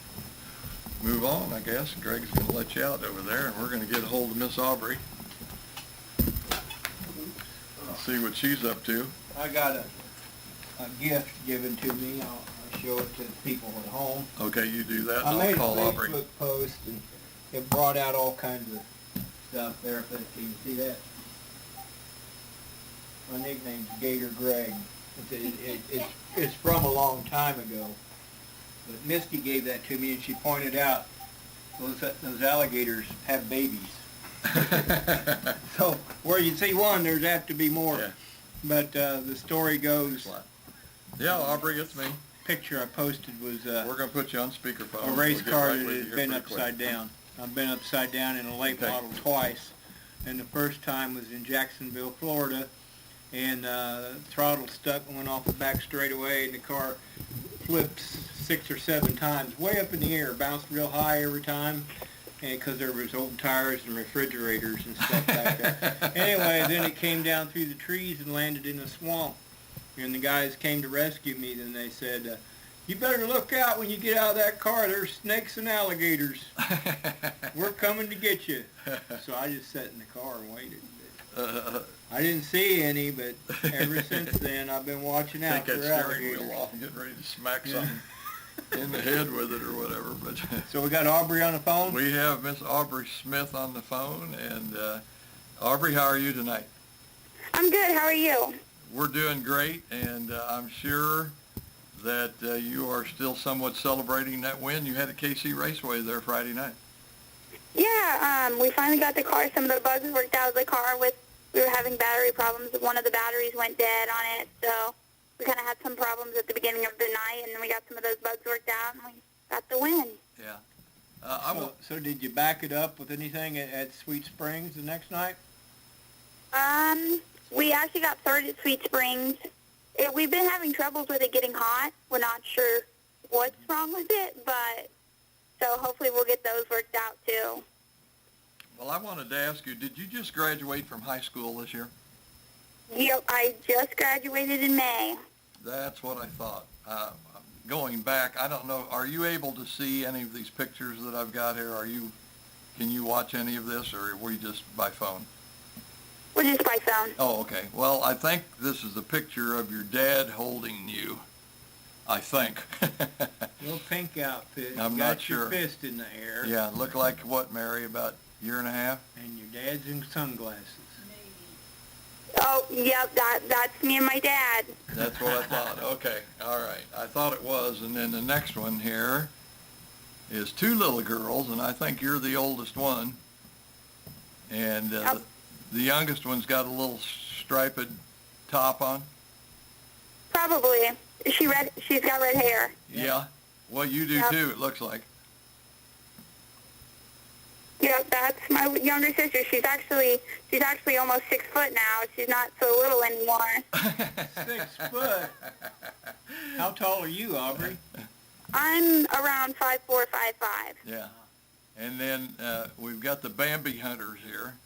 move on, I guess. Greg's going to let you out over there, and we're going to get a hold of Miss Aubrey. See what she's up to. I got a gift given to me. I'll show it to the people at home. Okay, you do that, and I made I'll call a Aubrey. Facebook post, and it brought out all kinds of stuff there. But can you see that? My nickname's Gator Greg. It's from a long time ago. But Misty gave that to me, and she pointed out those alligators have babies. So where you see one, there's apt to be more. Yeah. But the story goes. Yeah, Aubrey, it's me. Picture I posted was We're going to put you on speakerphone. a race We'll get car right that with you has here been pretty quick. upside down. I've been upside down in a late Okay. model twice, and the first time was in Jacksonville, Florida, and throttle stuck and went off the back straightaway, and the car flipped 6 or 7 times, way up in the air, bounced real high every time, because there was old tires and refrigerators and stuff back there. Anyway, then it came down through the trees and landed in a swamp, and the guys came to rescue me, and they said, you better look out when you get out of that car. There's snakes and alligators. We're coming to get you. So I just sat in the car and waited. I didn't see any, but ever since then, I've been watching out for Take that steering alligators. wheel off and get ready to smack something in the head with it or whatever. But So we got Aubrey on the phone? we have Miss Aubrey Smith on the phone. And Aubrey, how are you tonight? I'm good. How are you? We're doing great, and I'm sure that you are still somewhat celebrating that win you had at KC Raceway there Friday night. Yeah, we finally got the car. Some of the bugs worked out of the car. We were having battery problems. One of the batteries went dead on it, so we kind of had some problems at the beginning of the night, and then we got some of those bugs worked out, and we got the win. Yeah. So did you back it up with anything at Sweet Springs the next night? We actually got third at Sweet Springs. We've been having troubles with it getting hot. We're not sure what's wrong with it, but so hopefully we'll get those worked out too. Well, I wanted to ask you, did you just graduate from high school this year? Yep, I just graduated in May. That's what I thought. Going back, I don't know, are you able to see any of these pictures that I've got here? Can you watch any of this, or were you just by phone? We're just by phone. Oh, okay. Well, I think this is a picture of your dad holding you. I think. Little pink outfit. I'm You not got your sure. fist in the air. Yeah, look like what, Mary, about a year and a half? And your dad's in sunglasses. Oh, yep, that's me and my dad. That's what I thought. Okay, all right. I thought it was. And then the next one here is 2 little girls, and I think you're the oldest one. And Yep. the youngest one's got a little striped top on. Probably. She's got red hair. Yeah. Well, you do Yep. too, it looks like. Yep, that's my younger sister. She's actually almost 6 foot now. She's not so little anymore. 6 foot. How tall are you, Aubrey? I'm around 5'4", 5'5". Yeah. And then we've got the Bambi hunters here.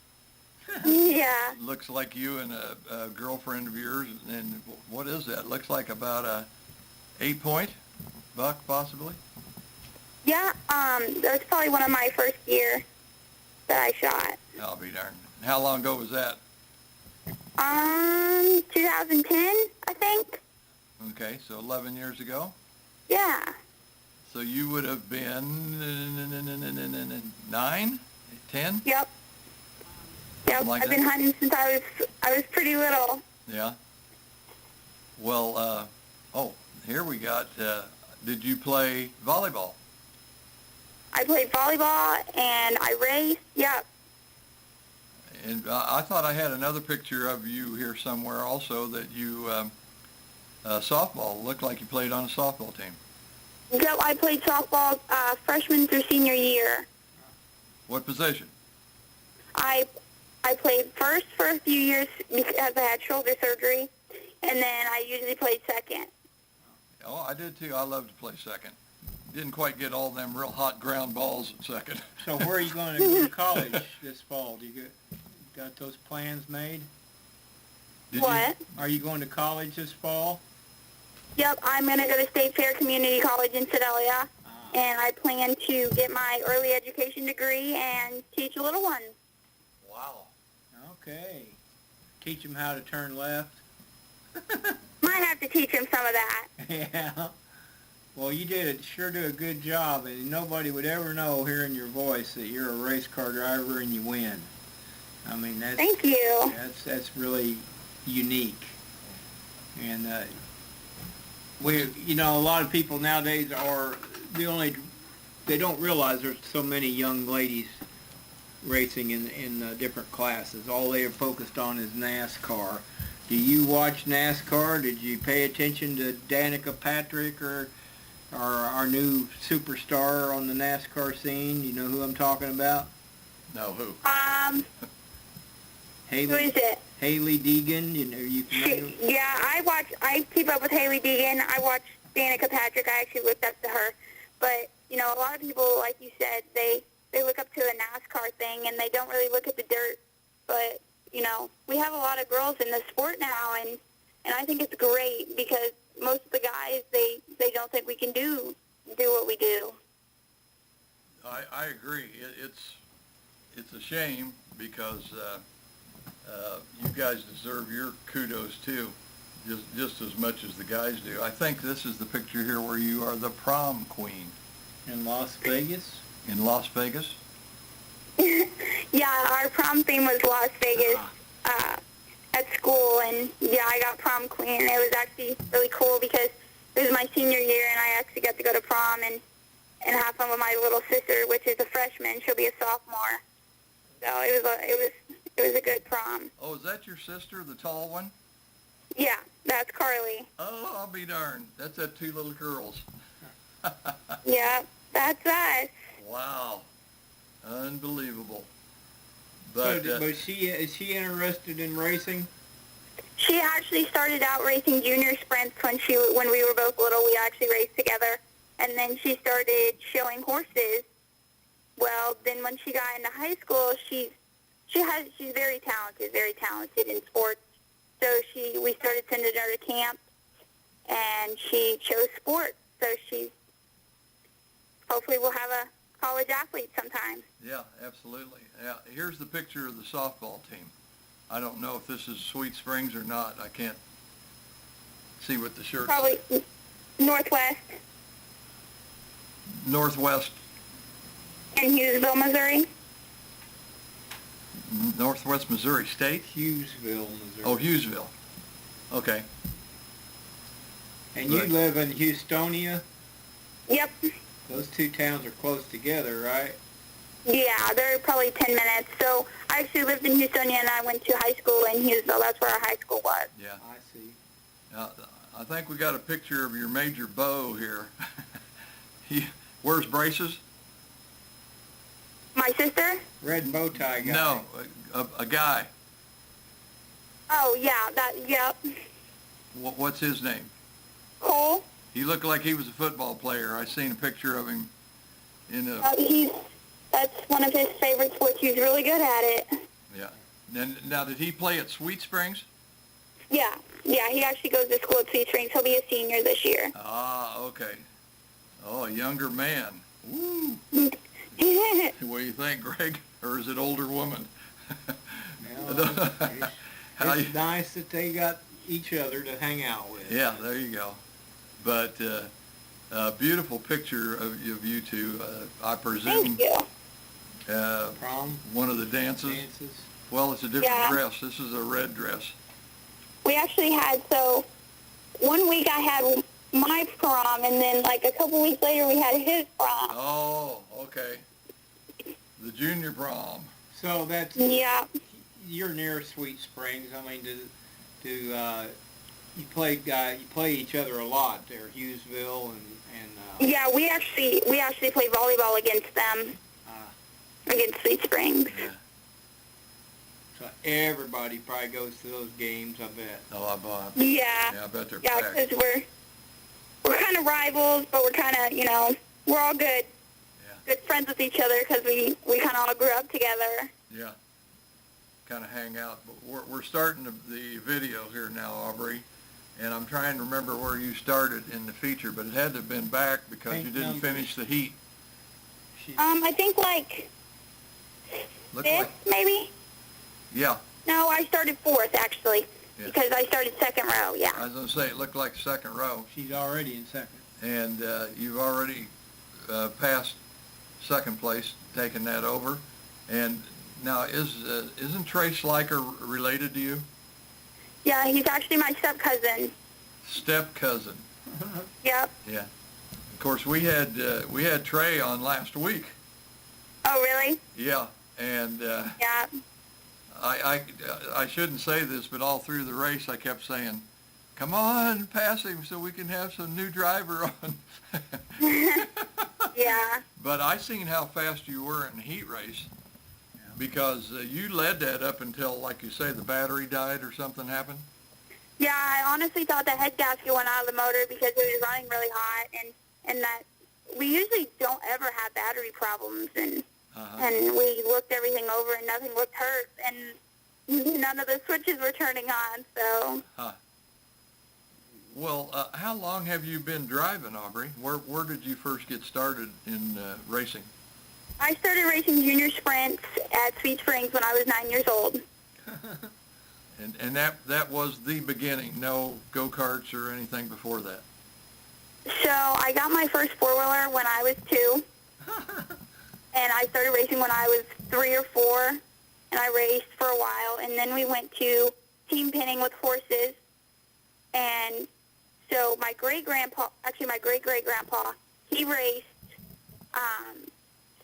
Yeah. Looks like you and a girlfriend of yours. And what is that? Looks like about a 8-point buck, possibly. Yeah, that's probably one of my first year that I shot. I'll be darned. How long ago was that? 2010, I think. Okay, so 11 years ago. Yeah. So you would have been 9, 10? Yep. Yep. Like I've been that? hunting since I was pretty little. Yeah. Well, here we got, did you play volleyball? I played volleyball and I raced. Yep. And I thought I had another picture of you here somewhere also that you, softball, looked like you played on a softball team. Yep, I played softball freshman through senior year. What position? I played first for a few years because I had shoulder surgery, and then I usually played second. Oh, I did too. I love to play second. Didn't quite get all them real hot ground balls at second. So where are you going to go to college this fall? Do you got those plans made? Did What? Are you going to college this fall? Yep, I'm going to go to State Fair Community College in Sedalia, and I plan to get my early education degree and teach little ones. Wow. Okay. Teach them how to turn left. Might have to teach them some of that. Yeah. Well, you sure do a good job, and nobody would ever know hearing your voice that you're a race car driver and you win. I mean, Thank you. that's really unique. And a lot of people nowadays they don't realize there's so many young ladies racing in different classes. All they are focused on is NASCAR. Do you watch NASCAR? Did you pay attention to Danica Patrick or our new superstar on the NASCAR scene? You know who I'm talking about? No, who? Who is it? Haley Deegan, you know, you familiar? Yeah, I keep up with Haley Deegan. I watch Danica Patrick. I actually looked up to her. But, you know, a lot of people, like you said, they look up to the NASCAR thing, and they don't really look at the dirt. But, you know, we have a lot of girls in the sport now, and I think it's great because most of the guys, they don't think we can do what we do. I agree. It's a shame because you guys deserve your kudos too, just as much as the guys do. I think this is the picture here where you are the prom queen. In Las Vegas? In Las Vegas? Yeah, our prom theme was Las Vegas at school, and yeah, I got prom queen. It was actually really cool because it was my senior year, and I actually got to go to prom and have fun with my little sister, which is a freshman. She'll be a sophomore. So it was a good prom. Oh, is that your sister, the tall one? Yeah, that's Carly. Oh, I'll be darned. That's that two little girls. Yeah, that's us. Wow. Unbelievable. So, But, is she interested in racing? She actually started out racing junior sprints when we were both little. We actually raced together, and then she started showing horses. Well, then when she got into high school, she's very talented in sports. So we started sending her to camp, and she chose sports. So hopefully we'll have a college athlete sometime. yeah, absolutely. Yeah, here's the picture of the softball team. I don't know if this is Sweet Springs or not. I can't see what the shirt Probably Northwest Northwest, in Hughesville, Missouri. Northwest Missouri State? Hughesville, Missouri. Oh, Hughesville. Okay. And you Right. live in Houstonia? Yep. Those two towns are close together, right? Yeah, they're probably 10 minutes. So I actually lived in Houstonia, and I went to high school in Hughesville. That's where our high school was. Yeah. I see. I think we got a picture of your major beau here. He wears braces? My sister? Red bow tie guy. No, a guy. Oh, yeah, yep. What's his name? Cole? He looked like he was a football player. I seen a picture of him in a... That's one of his favorite sports. He's really good at it. Yeah. Now, did he play at Sweet Springs? Yeah, he actually goes to school at Sweet Springs. He'll be a senior this year. Ah, okay. Oh, a younger man. Woo. Yeah, What do you think, Greg? Or is it older woman? No, How it's you- nice that they got each other to hang out with. Yeah, there you go. But a beautiful picture of you two. I presume thank you. Prom one of the dances. Well, it's a different Yeah. dress. This is a red dress. We actually had, so one week I had my prom, and then like a couple weeks later we had his prom. Oh, okay. The junior prom. So that's Yeah. you're near Sweet Springs. I mean, you play each other a lot there, Hughesville and Yeah, we actually play volleyball against them, against Sweet Springs. Yeah. so everybody probably goes to those games. I bet. Oh, Yeah. I bet they're Yeah, packed. because we're kind of rivals, but we're kind of, we're all good friends with each other because we kind of all grew up together. Yeah. Kind of hang out. But we're starting the video here now, Aubrey, and I'm trying to remember where you started in the feature, but it had to have been back because Pink you didn't numbers. finish the heat. I think like Looked fifth, like, maybe? yeah. No, I started fourth, actually, Yeah. because I started second row, I yeah. was going to say, it looked like second row, She's already in second. and you've already passed second place, taken that over. And now, isn't Trey Sliker related to you? Yeah, he's actually my step-cousin. Step cousin. Yep. Yeah. Of course, we had Trey on last week. Oh, really? Yeah, and Yeah. I shouldn't say this, but all through the race I kept saying, "Come on, pass him so we can have some new driver on." Yeah. But I seen how fast you were in the heat race, because you led that up until, like you say, the battery died or something happened? Yeah, I honestly thought the head gasket went out of the motor because it was running really hot, and that we usually don't ever have battery problems, and we looked everything over and nothing looked hurt, and none of the switches were turning on, so. Well, how long have you been driving, Aubrey? Where did you first get started in racing? I started racing junior sprints at Sweet Springs when I was 9 years old. And that was the beginning, no go-karts or anything before that? So I got my first four-wheeler when I was 2, and I started racing when I was 3 or 4, and I raced for a while, and then we went to team pinning with horses, and so my great-grandpa, he raced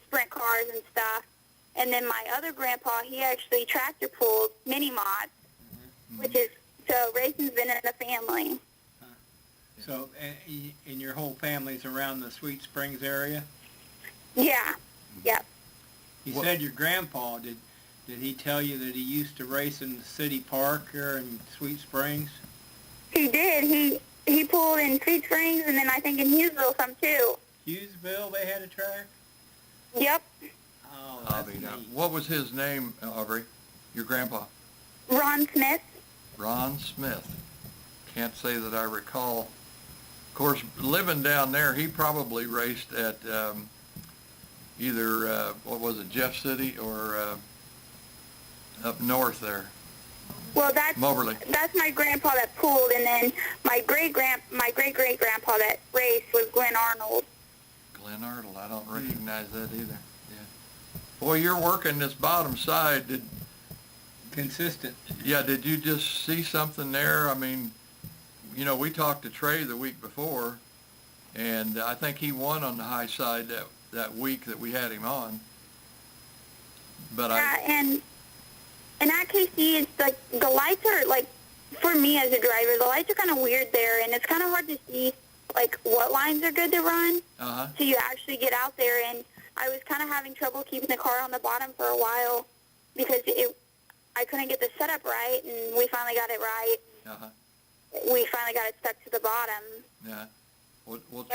sprint cars and stuff, and then my other grandpa, he actually tractor pulled mini mods, which is, so racing's been in the family. So, and your whole family's around the Sweet Springs area? Yeah, yep. You said your grandpa, did he tell you that he used to race in the city park here in Sweet Springs? He did. He pulled in Sweet Springs, and then I think in Hughesville some too. Hughesville, they had a track? Yep. Oh, that's neat. What was his name, Aubrey? Your grandpa? Ron Smith. Ron Smith. Can't say that I recall. Of course, living down there, he probably raced at either, what was it, Jeff City or up north there. Well, that's Moberly. That's my grandpa that pulled, and then my great great grandpa that raced was Glenn Arnold. Glenn Arnold, I don't recognize that either. Yeah. Boy, you're working this bottom side. Consistent. Yeah, did you just see something there? I mean, you know, we talked to Trey the week before, and I think he won on the high side that week that we had him on. But and at KC, it's like the lights are like, for me as a driver, the lights are kind of weird there, and it's kind of hard to see like what lines are good to run. So you actually get out there, and I was kind of having trouble keeping the car on the bottom for a while because I couldn't get the setup right, and we finally got it right. We finally got it stuck to the bottom. Yeah. Well,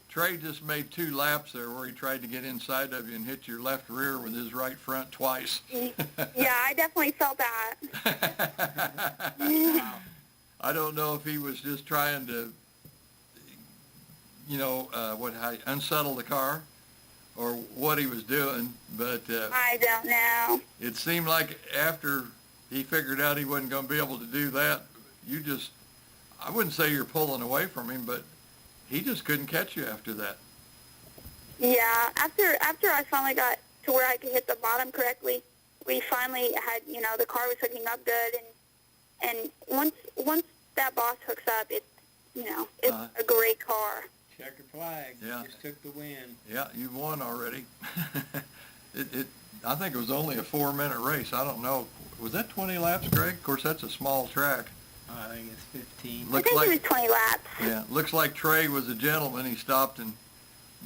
Trey just made 2 laps there where he tried to get inside of you and hit your left rear with his right front twice. Yeah, I definitely felt that. I don't know if he was just trying to, you know, unsettle the car or what he was doing, but I don't know. It seemed like after he figured out he wasn't going to be able to do that, I wouldn't say you're pulling away from him, but he just couldn't catch you after that. Yeah, after I finally got to where I could hit the bottom correctly, we finally had, you know, the car was hooking up good, and once that boss hooks up, it's a great car. Checkered flag. Yeah. Just took the win. Yeah, you've won already. I think it was only a 4-minute race. I don't know. Was that 20 laps, Greg? Of course, that's a small track. I think it's 15. I think it was 20 laps. Yeah, looks like Trey was a gentleman. He stopped and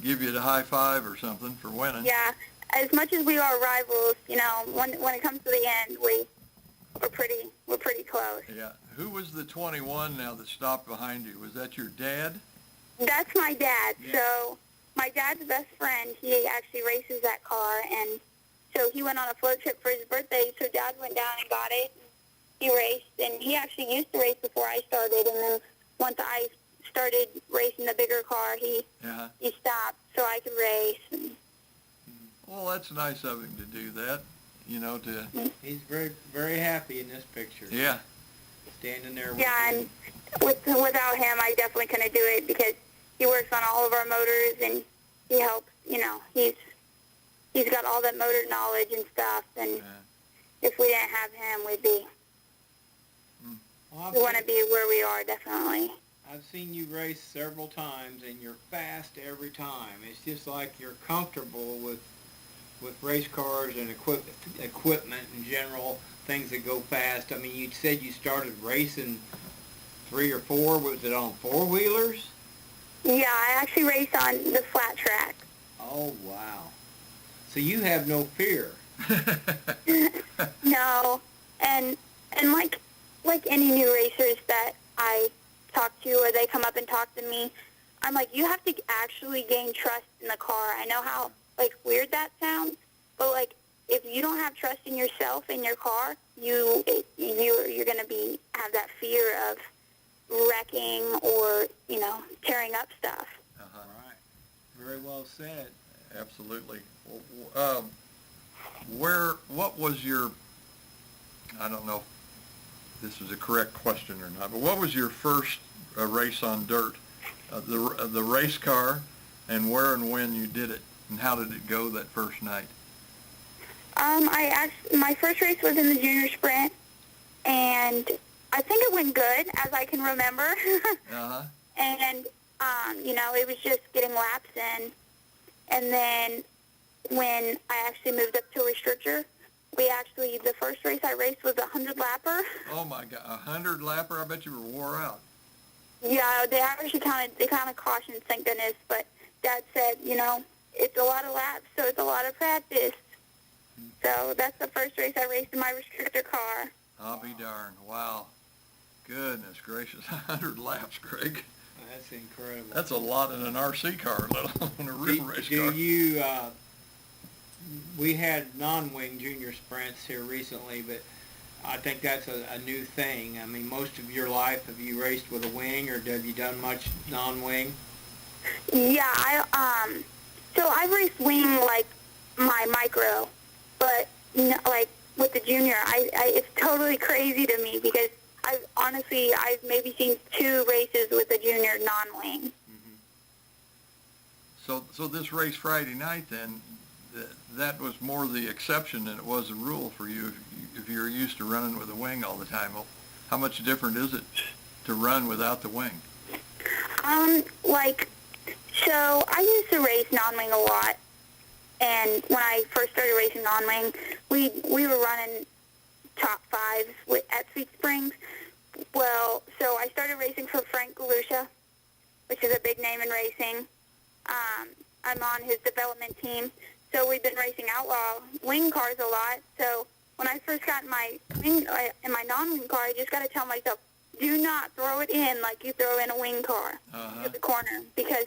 give you the high five or something for winning. Yeah, as much as we are rivals, you know, when it comes to the end, we're pretty close. Yeah. Who was the 21 now that stopped behind you? Was that your dad? That's my dad. Yeah. So my dad's best friend, he actually races that car, and so he went on a float trip for his birthday, so Dad went down and got it. He raced, and he actually used to race before I started, and then once I started racing the bigger car, he stopped so I could race. And well, that's nice of him to do that, you know, to... He's very, very happy in this picture. Yeah. Standing there with yeah, and without him, I definitely couldn't do it because he works on all of our motors, and he helps, you know, he's got all that motor knowledge and stuff, and if we didn't have him, we wouldn't be where we are, definitely. I've seen you race several times, and you're fast every time. It's just like you're comfortable with race cars and equipment in general, things that go fast. I mean, you said you started racing 3 or 4. Was it on 4-wheelers? Yeah, I actually raced on the flat track. Oh, wow. So you have no fear. No, and like any new racers that I talk to or they come up and talk to me, I'm like, you have to actually gain trust in the car. I know how like weird that sounds, but like if you don't have trust in yourself in your car, you're gonna have that fear of wrecking or tearing up stuff. Uh-huh. Right. Very well said. Absolutely. What was your, I don't know if this is a correct question or not, but what was your first race on dirt? The race car, and where and when you did it, and how did it go that first night? My first race was in the junior sprint, and I think it went good, as I can remember. Uh-huh. And, it was just getting laps in. And then when I actually moved up to a restrictor, the first race I raced was a 100-lapper. Oh, my God, 100-lapper? I bet you were wore out. Yeah, they actually kind of cautioned, thank goodness, but Dad said, it's a lot of laps, so it's a lot of practice. So that's the first race I raced in my restrictor car. I'll be darned. Wow. Goodness gracious, 100 laps, Greg. That's incredible. That's a lot in an RC car, let alone a real race car. We had non-wing junior sprints here recently, but I think that's a new thing. I mean, most of your life, have you raced with a wing, or have you done much non-wing? Yeah, so I've raced wing like my micro, but like with the junior, it's totally crazy to me because I've maybe seen 2 races with a junior non-wing. Mm-hmm. So this race Friday night then, that was more the exception than it was the rule for you if you're used to running with a wing all the time. Well, how much different is it to run without the wing? So I used to race non-wing a lot, and when I first started racing non-wing, we were running top 5s at Sweet Springs. Well, so I started racing for Frank Galusha, which is a big name in racing. I'm on his development team, so we've been racing outlaw wing cars a lot. So when I first got in my non-wing car, I just got to tell myself, do not throw it in like you throw in a wing car to the corner, because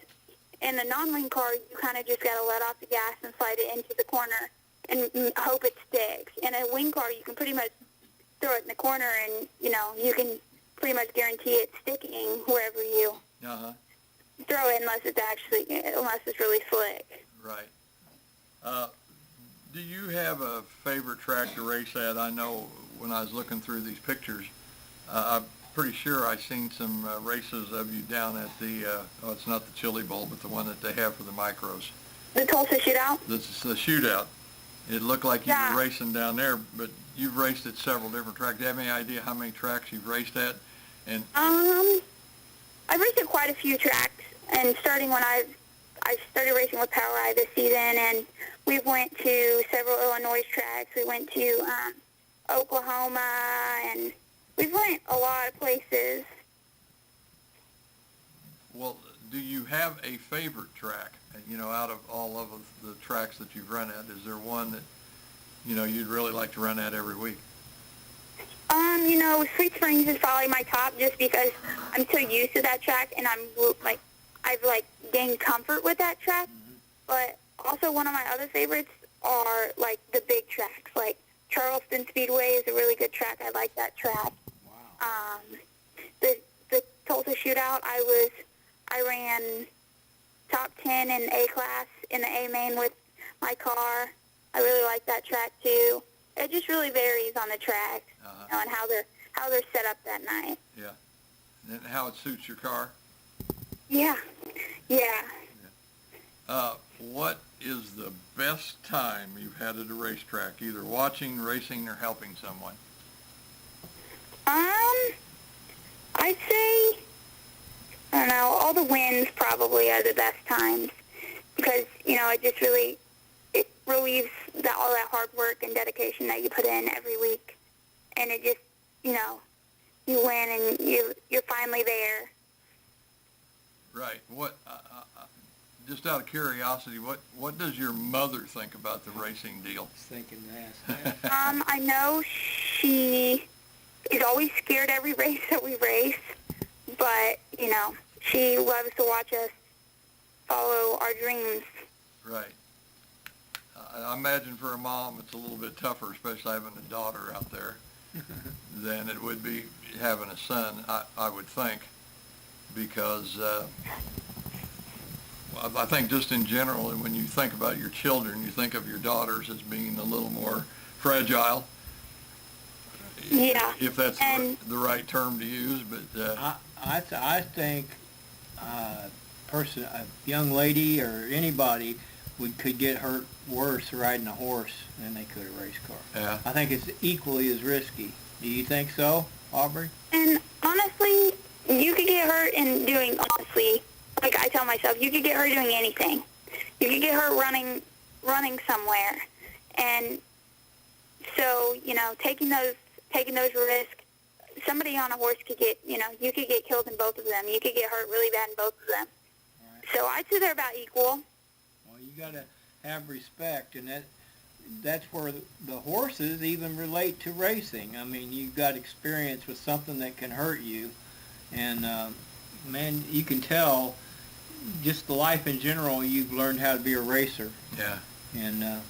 in the non-wing car, you kind of just got to let off the gas and slide it into the corner and hope it sticks. In a wing car, you can pretty much throw it in the corner, and you can pretty much guarantee it sticking wherever you throw it, unless it's really slick. Right. Do you have a favorite track to race at? I know when I was looking through these pictures, I'm pretty sure I seen some races of you down at the, it's not the Chili Bowl, but the one that they have for the micros. The Tulsa Shootout? The shootout. It looked like you were racing down there, but you've raced at several different tracks. Do you have any idea how many tracks you've raced at? And I've raced at quite a few tracks, and starting when I started racing with Power Eye this season, and we went to several Illinois tracks. We went to Oklahoma, and we've went a lot of places. Well, do you have a favorite track? Out of all of the tracks that you've run at, is there one that you'd really like to run at every week? Sweet Springs is probably my top, just because I'm so used to that track, and I've gained comfort with that track. Mm-hmm. But also one of my other favorites are the big tracks. Like Charleston Speedway is a really good track. I like that track. Wow. The Tulsa Shootout, I ran top 10 in A class in the A main with my car. I really like that track too. It just really varies on the track, and how they're set up that night. Yeah, and how it suits your car. Yeah. What is the best time you've had at a racetrack, either watching, racing, or helping someone? I'd say, I don't know, all the wins probably are the best times, because it just really relieves all that hard work and dedication that you put in every week, and it just you win and you're finally there. Right. What just out of curiosity, what does your mother think about the racing deal? I was thinking that. I know she is always scared every race that we race, but, you know, she loves to watch us follow our dreams. Right. I imagine for a mom it's a little bit tougher, especially having a daughter out there, than it would be having a son, I would think, because I think just in general, when you think about your children, you think of your daughters as being a little more fragile. Yeah. If that's the right term to use, but I think a young lady or anybody could get hurt worse riding a horse than they could a race car. Yeah. I think it's equally as risky. Do you think so, Aubrey? And honestly, you could get hurt in doing, honestly, like I tell myself, you could get hurt doing anything. You could get hurt running somewhere. And so, you know, taking those risks, somebody on a horse could get, you know, you could get killed in both of them. You could get hurt really bad in both of them. Right. So I'd say they're about equal. Well, you got to have respect, and that's where the horses even relate to racing. I mean, you've got experience with something that can hurt you, and man, you can tell just the life in general. You've learned how to be a racer. yeah. And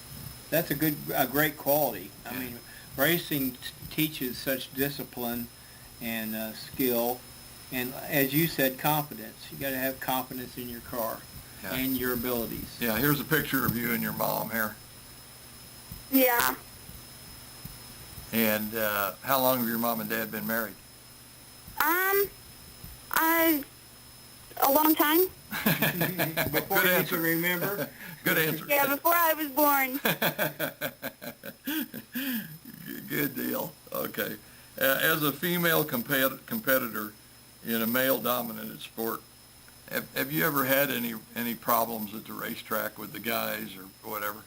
that's a great quality. I mean, racing teaches such discipline and skill, and as you said, confidence. You got to have confidence in your car and your abilities. Yeah, here's a picture of you and your mom here. Yeah. And how long have your mom and dad been married? A long time. Before Good you answer. can remember. Good answer. Yeah, before I was born. Good deal. Okay. As a female competitor in a male-dominated sport, have you ever had any problems at the racetrack with the guys or whatever?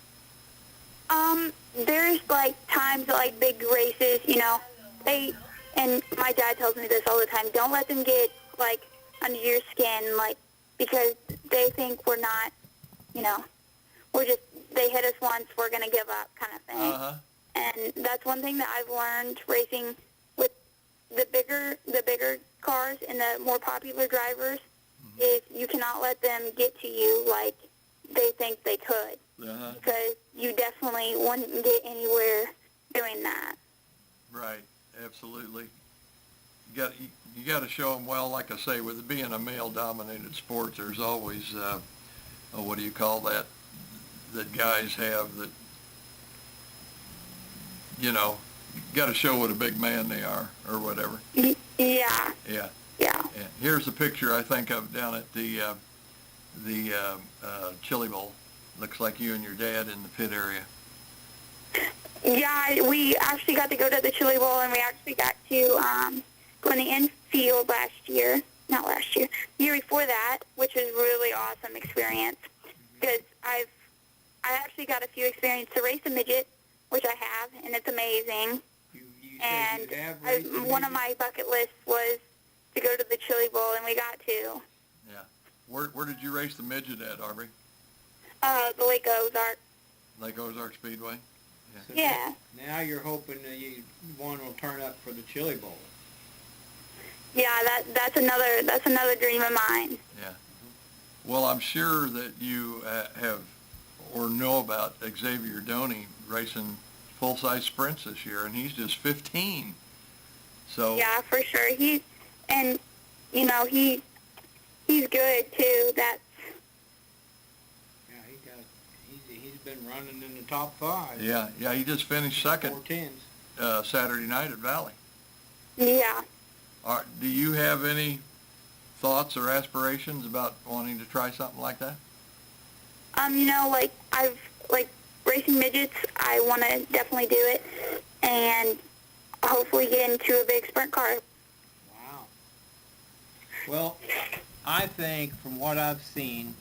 There's like times at like big races, you know, and my dad tells me this all the time, don't let them get like under your skin, like, because they think we're not, you know, they hit us once, we're going to give up kind of thing. Uh-huh. And that's one thing that I've learned racing with the bigger cars and the more popular drivers is you cannot let them get to you like they think they could. Uh-huh. Because you definitely wouldn't get anywhere doing that. Right. Absolutely. You got to show them, well, like I say, with it being a male-dominated sport, there's always, what do you call that guys have that, you know, got to show what a big man they are or whatever. Yeah. Yeah. Yeah. Yeah. Here's a picture I think of down at the Chili Bowl. Looks like you and your dad in the pit area. Yeah, we actually got to go to the Chili Bowl, and we actually got to go in the infield the year before that, which was a really awesome experience because I actually got a few experience to race a midget, which I have, and it's amazing. And one of my bucket lists was to go to the Chili Bowl, and we got to. Yeah. Where did you race the midget at, Aubrey? The Lake Ozark. Lake Ozark Speedway? So Yeah. Now you're hoping that one will turn up for the Chili Bowl. Yeah, that's another dream of mine. Yeah. Well, I'm sure that you have or know about Xavier Doney racing full-size sprints this year, and he's just 15. So Yeah, for sure. He's good too. That's He's been running in the top 5. yeah, he just finished second 410s. Saturday night at Valley. yeah. Do you have any thoughts or aspirations about wanting to try something like that? Like racing midgets, I want to definitely do it, and hopefully get into a big sprint car. Wow. Well, I think from what I've seen,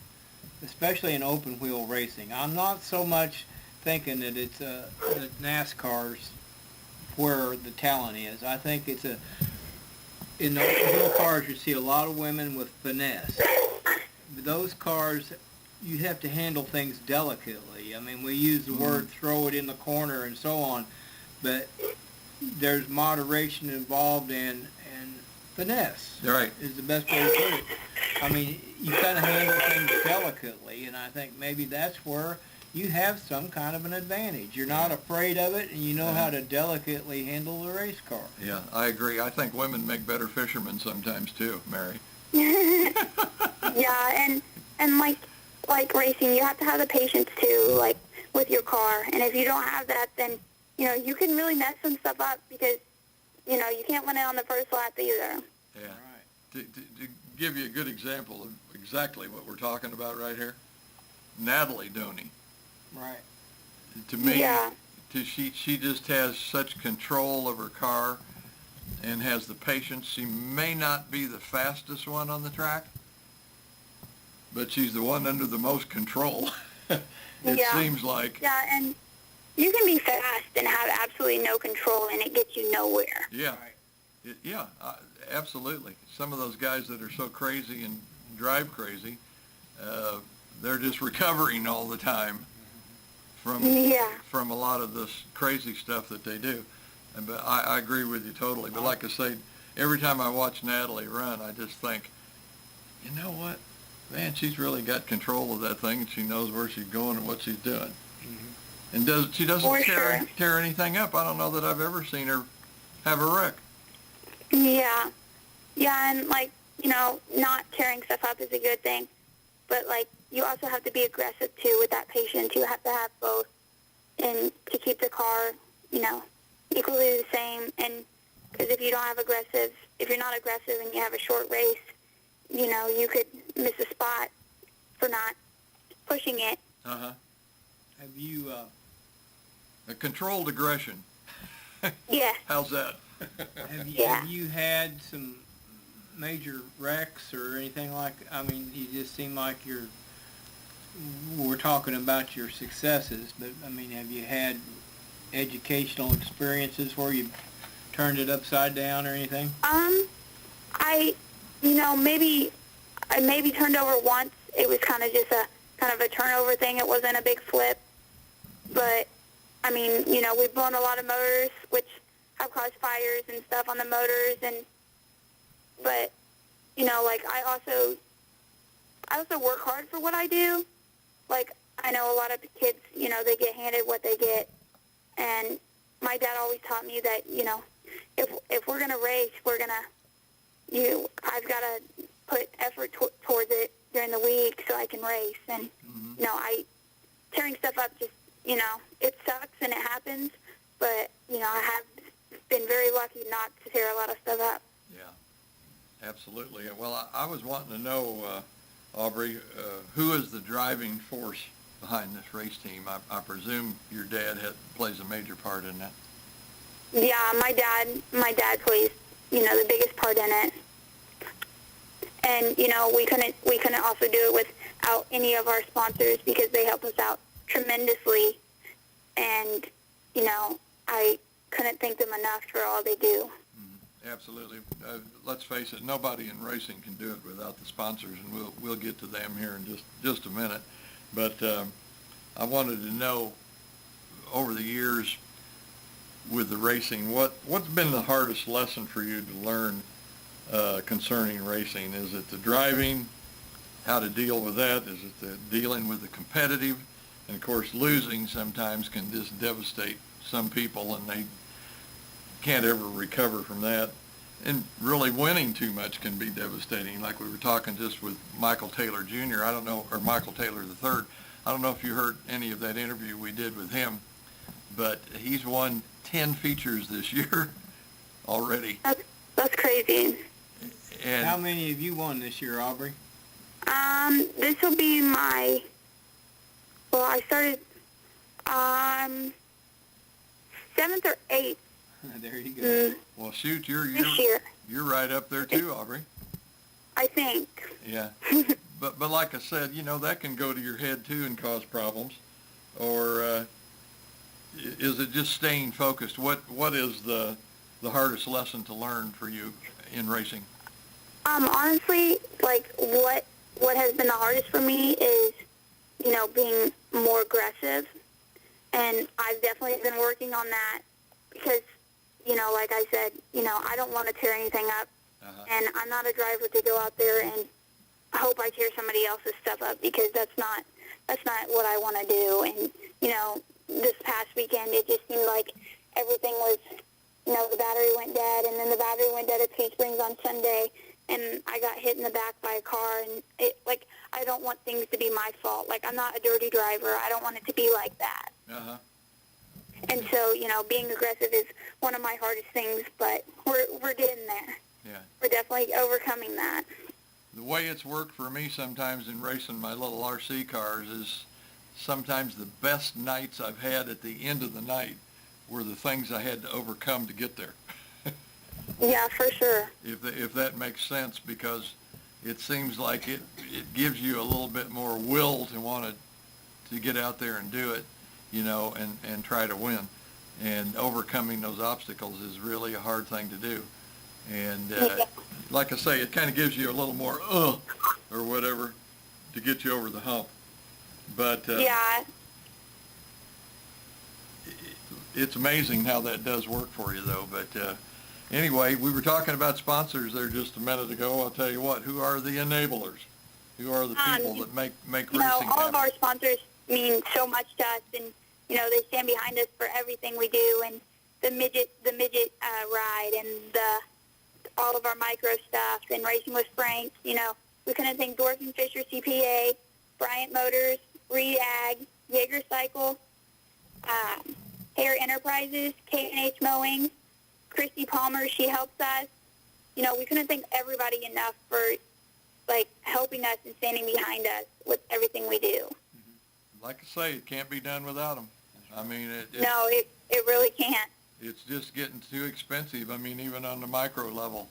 especially in open wheel racing, I'm not so much thinking that it's that NASCAR's where the talent is. I think it's in the open wheel cars you see a lot of women with finesse. Those cars you have to handle things delicately. I mean, we use the word throw it in the corner and so on, but there's moderation involved and finesse. Right. Is the best way to put it. I mean, you kind of handle things delicately, and I think maybe that's where you have some kind of an advantage. You're not afraid of it, and you know how to delicately handle the race car. Yeah, I agree. I think women make better fishermen sometimes too, Mary. Yeah, and like racing, you have to have the patience too, like with your car. And if you don't have that, then you can really mess some stuff up because you can't win it on the first lap either. Yeah. To give you a good example of exactly what we're talking about right here, Natalie Doney. Right. To me, Yeah. She just has such control of her car and has the patience. She may not be the fastest one on the track, but she's the one under the most control. It seems like. Yeah, and you can be fast and have absolutely no control, and it gets you nowhere. Yeah. Yeah, absolutely. Some of those guys that are so crazy and drive crazy, they're just recovering all the time from a lot of this crazy stuff that they do. But I agree with you totally. But like I say, every time I watch Natalie run, I just think, you know what? Man, she's really got control of that thing, and she knows where she's going and what she's doing. Mm-hmm. And she doesn't tear anything up. I don't know that I've ever seen her have a wreck. Yeah. Yeah, and, not tearing stuff up is a good thing. But, you also have to be aggressive, too, with that patience. You have to have both and to keep the car, equally the same. And because if you're not aggressive and you have a short race, you could miss a spot for not pushing it. Uh-huh. Have you... A controlled aggression. Yeah. How's that? Have you had some major wrecks or anything like? I mean, you just seem like we're talking about your successes, but I mean, have you had educational experiences where you turned it upside down or anything? I maybe turned over once. It was kind of just a turnover thing. It wasn't a big flip, but I mean, we've blown a lot of motors, which have caused fires and stuff on the motors, but I also work hard for what I do. I know a lot of kids, they get handed what they get, and my dad always taught me that, if we're gonna race, I've got to put effort towards it during the week so I can race, and tearing stuff up just, it sucks and it happens, but I have been very lucky not to tear a lot of stuff up. Yeah, absolutely. Well, I was wanting to know, Aubrey, who is the driving force behind this race team? I presume your dad plays a major part in that. Yeah, my dad plays, the biggest part in it. And, we couldn't also do it without any of our sponsors because they help us out tremendously. And, I couldn't thank them enough for all they do. Absolutely. Let's face it, nobody in racing can do it without the sponsors, and we'll get to them here in just a minute. But I wanted to know, over the years with the racing, what's been the hardest lesson for you to learn concerning racing? Is it the driving, how to deal with that? Is it the dealing with the competitive? And of course, losing sometimes can just devastate some people, and they can't ever recover from that. And really winning too much can be devastating. Like we were talking just with Michael Taylor Jr., or Michael Taylor III. I don't know if you heard any of that interview we did with him, but he's won 10 features this year already. That's crazy. And how many have you won this year, Aubrey? This will be I started 7th or 8th. There you go. Well, shoot, you're right up there too, Aubrey. I think. Yeah. But like I said, that can go to your head too and cause problems. Or is it just staying focused? What is the hardest lesson to learn for you in racing? Honestly, what has been the hardest for me is being more aggressive. And I've definitely been working on that because, like I said, I don't want to tear anything up. And I'm not a driver to go out there and hope I tear somebody else's stuff up, because that's not what I want to do. And, this past weekend, it just seemed like everything was, the battery went dead, and then the battery went dead at Two Springs on Sunday, and I got hit in the back by a car, and I don't want things to be my fault. Like, I'm not a dirty driver. I don't want it to be like that. And so, being aggressive is one of my hardest things, but we're getting there. Yeah. We're definitely overcoming that. The way it's worked for me sometimes in racing my little RC cars is sometimes the best nights I've had at the end of the night were the things I had to overcome to get there. Yeah, for sure. If that makes sense, because it seems like it gives you a little bit more will to want to get out there and do it, and try to win. And overcoming those obstacles is really a hard thing to do. And like I say, it kind of gives you a little more or whatever to get you over the hump. But yeah, it's amazing how that does work for you, though. But anyway, we were talking about sponsors there just a minute ago. I'll tell you what, who are the enablers? Who are the people that make racing happen? All of our sponsors mean so much to us, and they stand behind us for everything we do. And the midget ride, and all of our micro stuff, and Racing with Frank. We couldn't thank Dorfman Fisher CPA, Bryant Motors, Reed Ag, Jaeger Cycle, Hair Enterprises, K&H Mowing, Christy Palmer. She helps us. We couldn't thank everybody enough for helping us and standing behind us with everything we do. Like I say, it can't be done without them. I mean, no, it really can't. It's just getting too expensive. I mean, even on the micro level,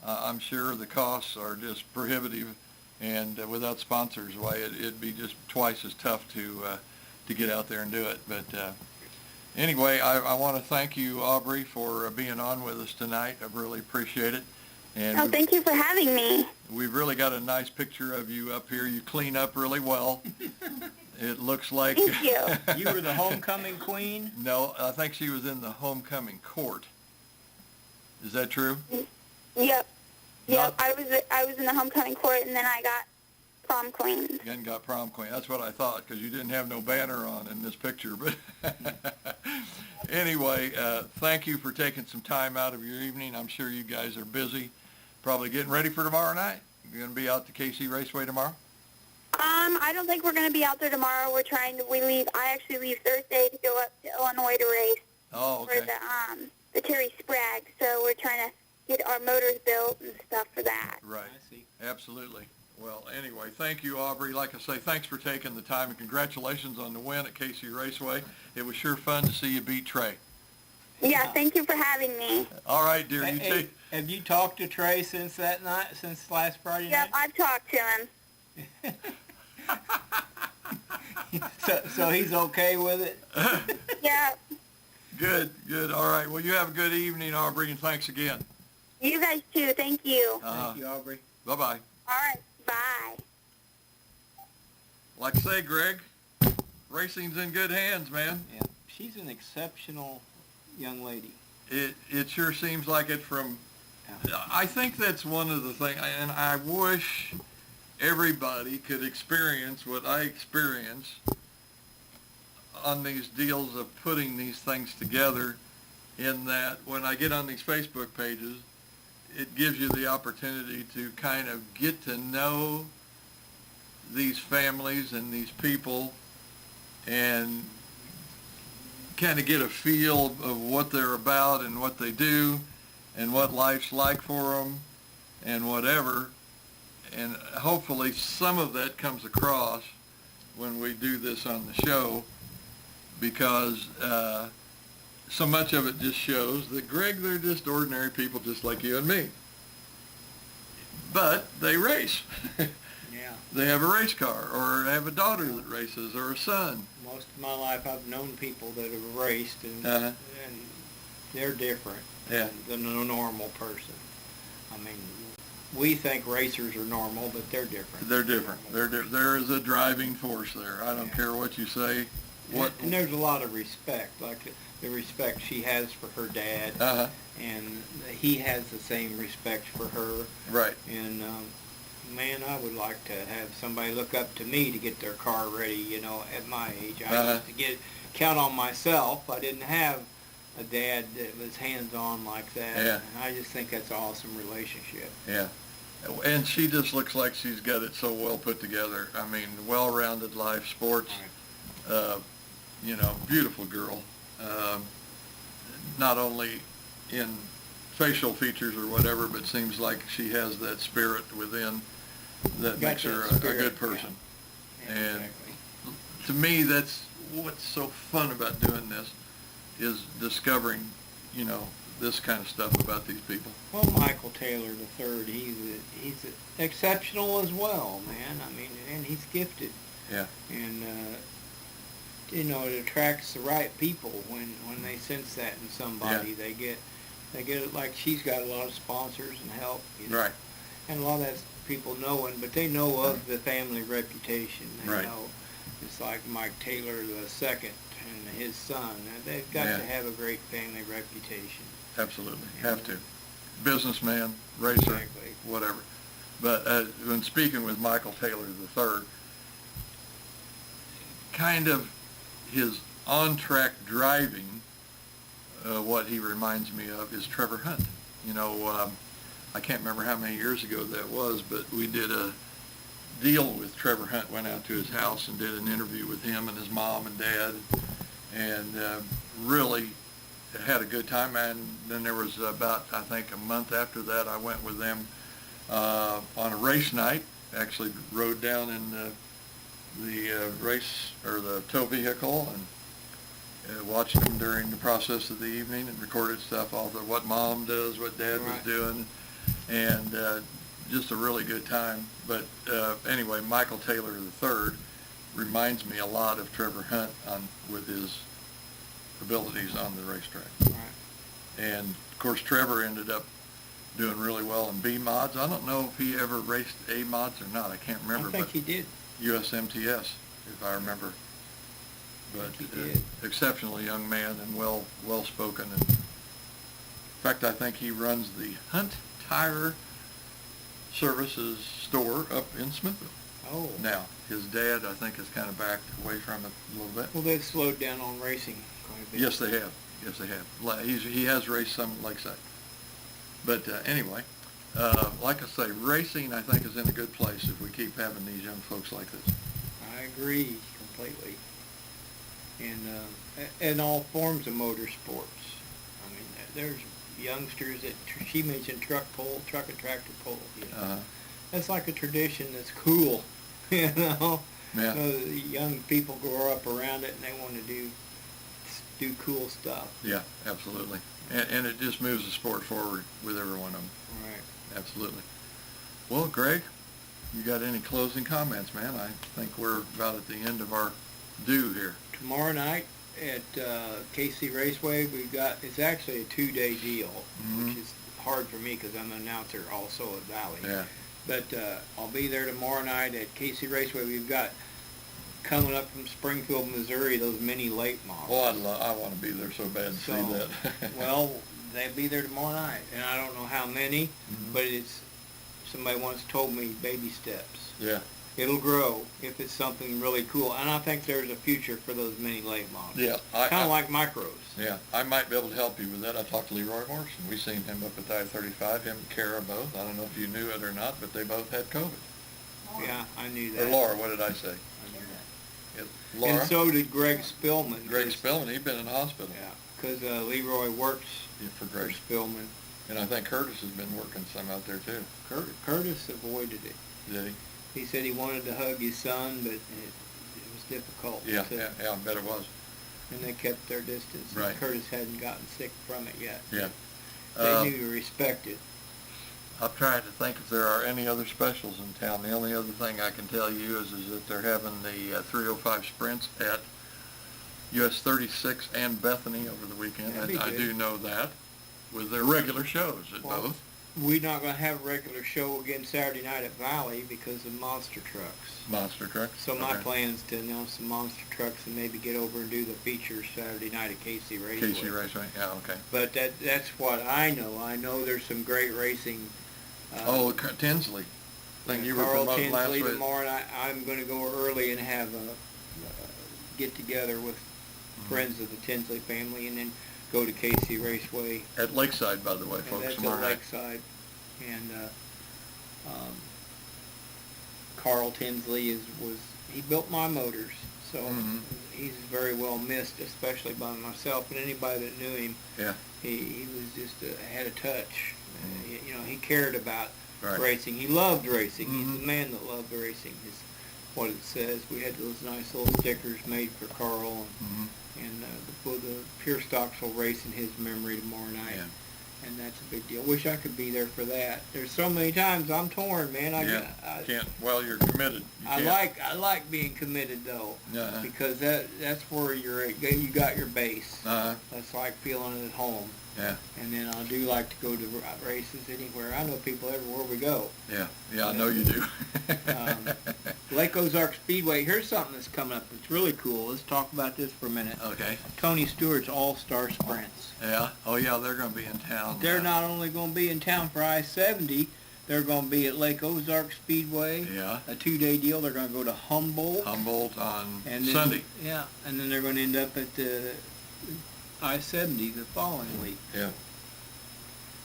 I'm sure the costs are just prohibitive, and without sponsors, why it'd be just twice as tough to get out there and do it. But anyway, I want to thank you, Aubrey, for being on with us tonight. I really appreciate it. And thank you for having me. We've really got a nice picture of you up here. You clean up really well. It looks like... Thank you. You were the homecoming queen? No, I think she was in the homecoming court. Is that true? Yep. I was in the homecoming court, and then I got prom queen. Again, got prom queen. That's what I thought, because you didn't have no banner on in this picture. But anyway, thank you for taking some time out of your evening. I'm sure you guys are busy, probably getting ready for tomorrow night. You're going to be out to KC Raceway tomorrow? I don't think we're going to be out there tomorrow. I actually leave Thursday to go up to Illinois to race. Oh, okay. For the Terry Sprague. So we're trying to get our motors built and stuff for that. Right. I see. Absolutely. Well, anyway, thank you, Aubrey. Like I say, thanks for taking the time, and congratulations on the win at KC Raceway. It was sure fun to see you beat Trey. Yeah, thank you for having me. All right, dear. Have you talked to Trey since that night, since last Friday night? Yep, I've talked to him. So he's okay with it? Yeah. Good. All right. Well, you have a good evening, Aubrey, and thanks again. You guys too. Thank you. Thank you, Aubrey. Bye-bye. All right. Bye. Like I say, Greg, racing's in good hands, man. Yeah. She's an exceptional young lady. It sure seems like it from... I think that's one of the things, and I wish everybody could experience what I experience on these deals of putting these things together, in that when I get on these Facebook pages, it gives you the opportunity to kind of get to know these families and these people and kind of get a feel of what they're about and what they do and what life's like for them and whatever. And hopefully some of that comes across when we do this on the show, because so much of it just shows that, Greg, they're just ordinary people just like you and me. But they race. Yeah. They have a race car, or have a daughter that races, or a son. Most of my life I've known people that have raced, and they're different than a normal person. I mean, we think racers are normal, but they're different. They're different. There is a driving force there. I don't care what you say. And there's a lot of respect, like the respect she has for her dad, Uh-huh. and he has the same respect for her. Right. And man, I would like to have somebody look up to me to get their car ready. You know, at my age, I used to count on myself. I didn't have a dad that was hands-on like that. Yeah. And I just think that's an awesome relationship. Yeah. And she just looks like she's got it so well put together. I mean, well-rounded life, sports, you know, beautiful girl. Not only in facial features or whatever, but seems like she has that spirit within that makes her a good person. Yeah, And exactly. to me, that's what's so fun about doing this, is discovering, you know, this kind of stuff about these people. Well, Michael Taylor III, he's exceptional as well, man. I mean, and he's gifted. Yeah. And you know, it attracts the right people when they sense that in somebody. Yeah. They get it. Like, she's got a lot of sponsors and help. You know? Right. And a lot of that's people knowing, but they know of the family reputation. They Right. know. It's like Mike Taylor II and his son. They've got Yeah. to have a great family reputation. Absolutely. Have to. Businessman, racer, Exactly. whatever. But when speaking with Michael Taylor III, kind of his on-track driving, what he reminds me of is Trevor Hunt. You know, I can't remember how many years ago that was, but we did a deal with Trevor Hunt, went out to his house and did an interview with him and his mom and dad, and really had a good time. And then there was about, I think, a month after that, I went with them on a race night. Actually rode down in the race, or the tow vehicle, and watched them during the process of the evening and recorded stuff off of what mom does, what dad was doing, and just a really good time. But anyway, Michael Taylor III reminds me a lot of Trevor Hunt with his abilities on the racetrack. Right. And of course, Trevor ended up doing really well in B mods. I don't know if he ever raced A mods or not. I can't remember. I think he did. USMTS, if I remember. But he did. Exceptional young man and well spoken. And in fact, I think he runs the Hunt Tire Services store up in Smithville. Oh. Now, his dad, I think, has kind of backed away from it a little bit. Well, they've slowed down on racing quite a bit. Yes, they have. Yes, they have. He has raced some at Lakeside. But anyway, like I say, racing, I think, is in a good place if we keep having these young folks like this. I agree completely. And in all forms of motorsports. I mean, there's youngsters that she mentioned truck and tractor pull. You know? That's like a tradition that's cool. You know, Yeah. Young people grow up around it and they want to do cool stuff. Yeah, absolutely. And it just moves the sport forward with every one of them. Right. Absolutely. Well, Greg, you got any closing comments, man? I think we're about at the end of our due here. Tomorrow night at KC Raceway, it's actually a 2-day deal, which is hard for me because I'm an announcer also at Valley. Yeah. But I'll be there tomorrow night at KC Raceway. We've got coming up from Springfield, Missouri, those mini late models. Well, I want to be there so bad to see that. Well, they'll be there tomorrow night, and I don't know how many, but somebody once told me baby steps. Yeah. It'll grow if it's something really cool, and I think there's a future for those mini late models. Yeah. Kind of like micros. Yeah, I might be able to help you with that. I talked to Leroy Morrison. We seen him up at I-35, him and Kara both. I don't know if you knew it or not, but they both had COVID. Yeah, I knew that. Or Laura, what did I say? I knew that. Yeah, Laura? And so did Greg Spillman. Greg Spillman, he'd been in hospital. Yeah, because Leroy works For for Greg. Spillman. And I think Curtis has been working some out there too. Curtis avoided it. Did he? He said he wanted to hug his son, but it was difficult. Yeah, I bet it was. And they kept their distance. and Right. Curtis hadn't gotten sick from it yet. Yeah. They knew to respect it. I'm trying to think if there are any other specials in town. The only other thing I can tell you is that they're having the 305 sprints at US 36 and Bethany over the weekend. That'd be I good. do know that, with their regular shows at Well, both. we're not going to have a regular show again Saturday night at Valley because of monster trucks. Monster trucks? So my Okay. plan is to announce the monster trucks and maybe get over and do the feature Saturday night at KC Raceway. KC Raceway, yeah, okay. But that's what I know. I know there's some great racing. Tinsley. Thing you were Carl promoting last Tinsley week. tomorrow, and I'm going to go early and have a get-together with friends of the Tinsley family and then go to KC Raceway. At Lakeside, by the way, And folks, that's tomorrow at night. Lakeside. And Carl Tinsley he built my motors, so Mhm. he's very well missed, especially by myself and anybody that knew him. Yeah. He was just had a touch. You know, he cared about Right. racing. He loved racing. Mhm. He's the man that loved racing. Is what it says. We had those nice little stickers made for Carl, Mhm. and the pure stocks will race in his memory tomorrow night. Yeah. And that's a big deal. Wish I could be there for that. There's so many times I'm torn, man. Can't. Well, you're committed. You can't. I like being committed though, Uh-huh. because that's where you got your base. Uh-huh. That's like feeling it at home. Yeah. And then I do like to go to races anywhere. I know people everywhere we go. Yeah. Yeah, I know you do. Lake Ozark Speedway. Here's something that's coming up that's really cool. Let's talk about this for a minute. Okay. Tony Stewart's All-Star Sprints. Yeah. Oh, yeah, they're going to be in town. They're not only going to be in town for I-70, they're going to be at Lake Ozark Speedway. Yeah. A 2-day deal. They're going to go to Humboldt. on And then, Sunday. Yeah, and then they're going to end up at the I-70 the following week. Yeah.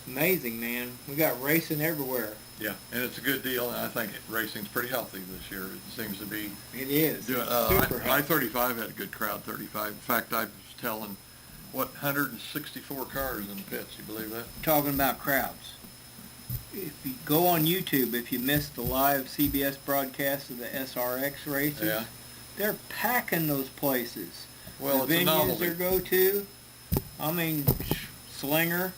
Amazing, man. We got racing everywhere. Yeah, and it's a good deal, and I think racing's pretty healthy this year. It seems to be It is. doing. It's super healthy. I-35 had a good crowd. 35. In fact, I was telling 164 cars in the pits. You believe that? Talking about crowds. If you go on YouTube, if you missed the live CBS broadcast of the SRX races, Yeah. they're packing those places. Well, the it's a venues novelty. they go to, I mean, Slinger,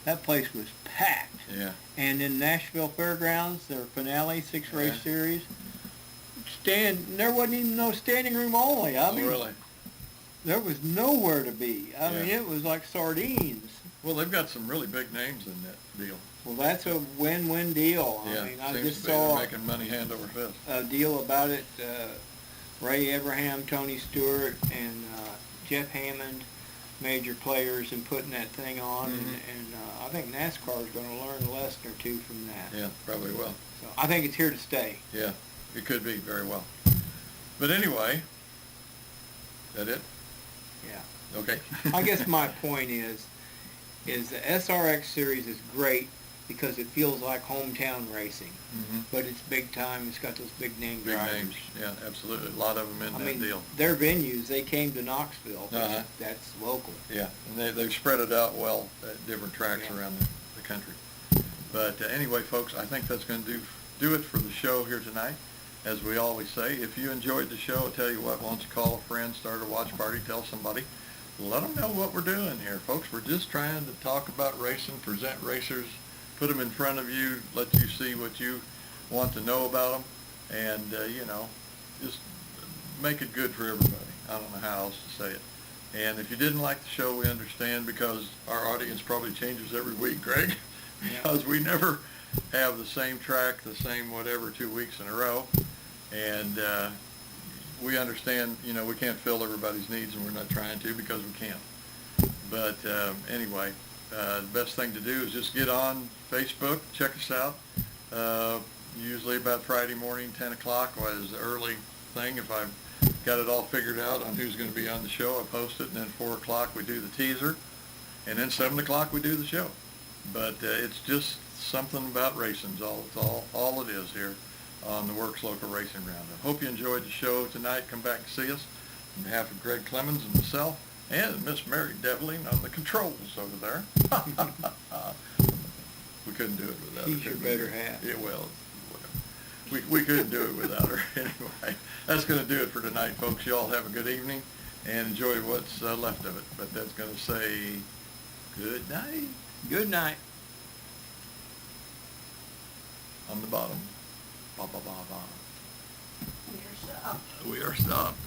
that place was packed. Yeah. And in Nashville Fairgrounds, their finale 6-race Yeah. series, there wasn't even no standing room only. I mean, Really? there was nowhere to be. I Yeah. mean, it was like sardines. Well, they've got some really big names in that deal. Well, that's a win-win deal. Yeah. I mean, I seems just to be. They're saw making money hand over fist. a deal about it. Ray Abraham, Tony Stewart, and Jeff Hammond, major players, in putting that thing on. Mhm. And I think NASCAR is going to learn a lesson or two from that. Yeah, probably will. So I think it's here to stay. Yeah, it could be very well. But anyway, that it? Yeah. Okay. I guess my point is the SRX series is great because it feels like hometown racing, Mhm. but it's big time. It's got those big name Big drivers. names. Yeah, absolutely. A lot of them in I that mean, deal. their venues, they came to Knoxville. Uh-huh. That's local. Yeah, and they've spread it out well at different tracks Yeah. around the country. But anyway, folks, I think that's going to do it for the show here tonight. As we always say, if you enjoyed the show, I'll tell you what, why don't you call a friend, start a watch party, tell somebody. Let them know what we're doing here, folks. We're just trying to talk about racing, present racers, put them in front of you, let you see what you want to know about them, and, just make it good for everybody. I don't know how else to say it. And if you didn't like the show, we understand, because our audience probably changes every week, Greg, because we never have the same track, the same whatever, 2 weeks in a row. And we understand, we can't fill everybody's needs, and we're not trying to, because we can't. But anyway, the best thing to do is just get on Facebook, check us out. Usually about Friday morning, 10 o'clock was the early thing. If I've got it all figured out on who's going to be on the show, I post it, and then 4 o'clock we do the teaser, and then 7 o'clock we do the show. But it's just something about racing. All it is here on the Works Local Racing Roundup. Hope you enjoyed the show tonight. Come back and see us. On behalf of Greg Clemens and myself, and Miss Mary Devlin on the controls over there. We couldn't do it without her. She's your better half. Yeah, well, whatever. We couldn't do it without her. Anyway, that's going to do it for tonight, folks. You all have a good evening and enjoy what's left of it. But that's going to say good night. Good night. On the bottom. Ba, ba, ba, ba. You're stopped. We are stopped.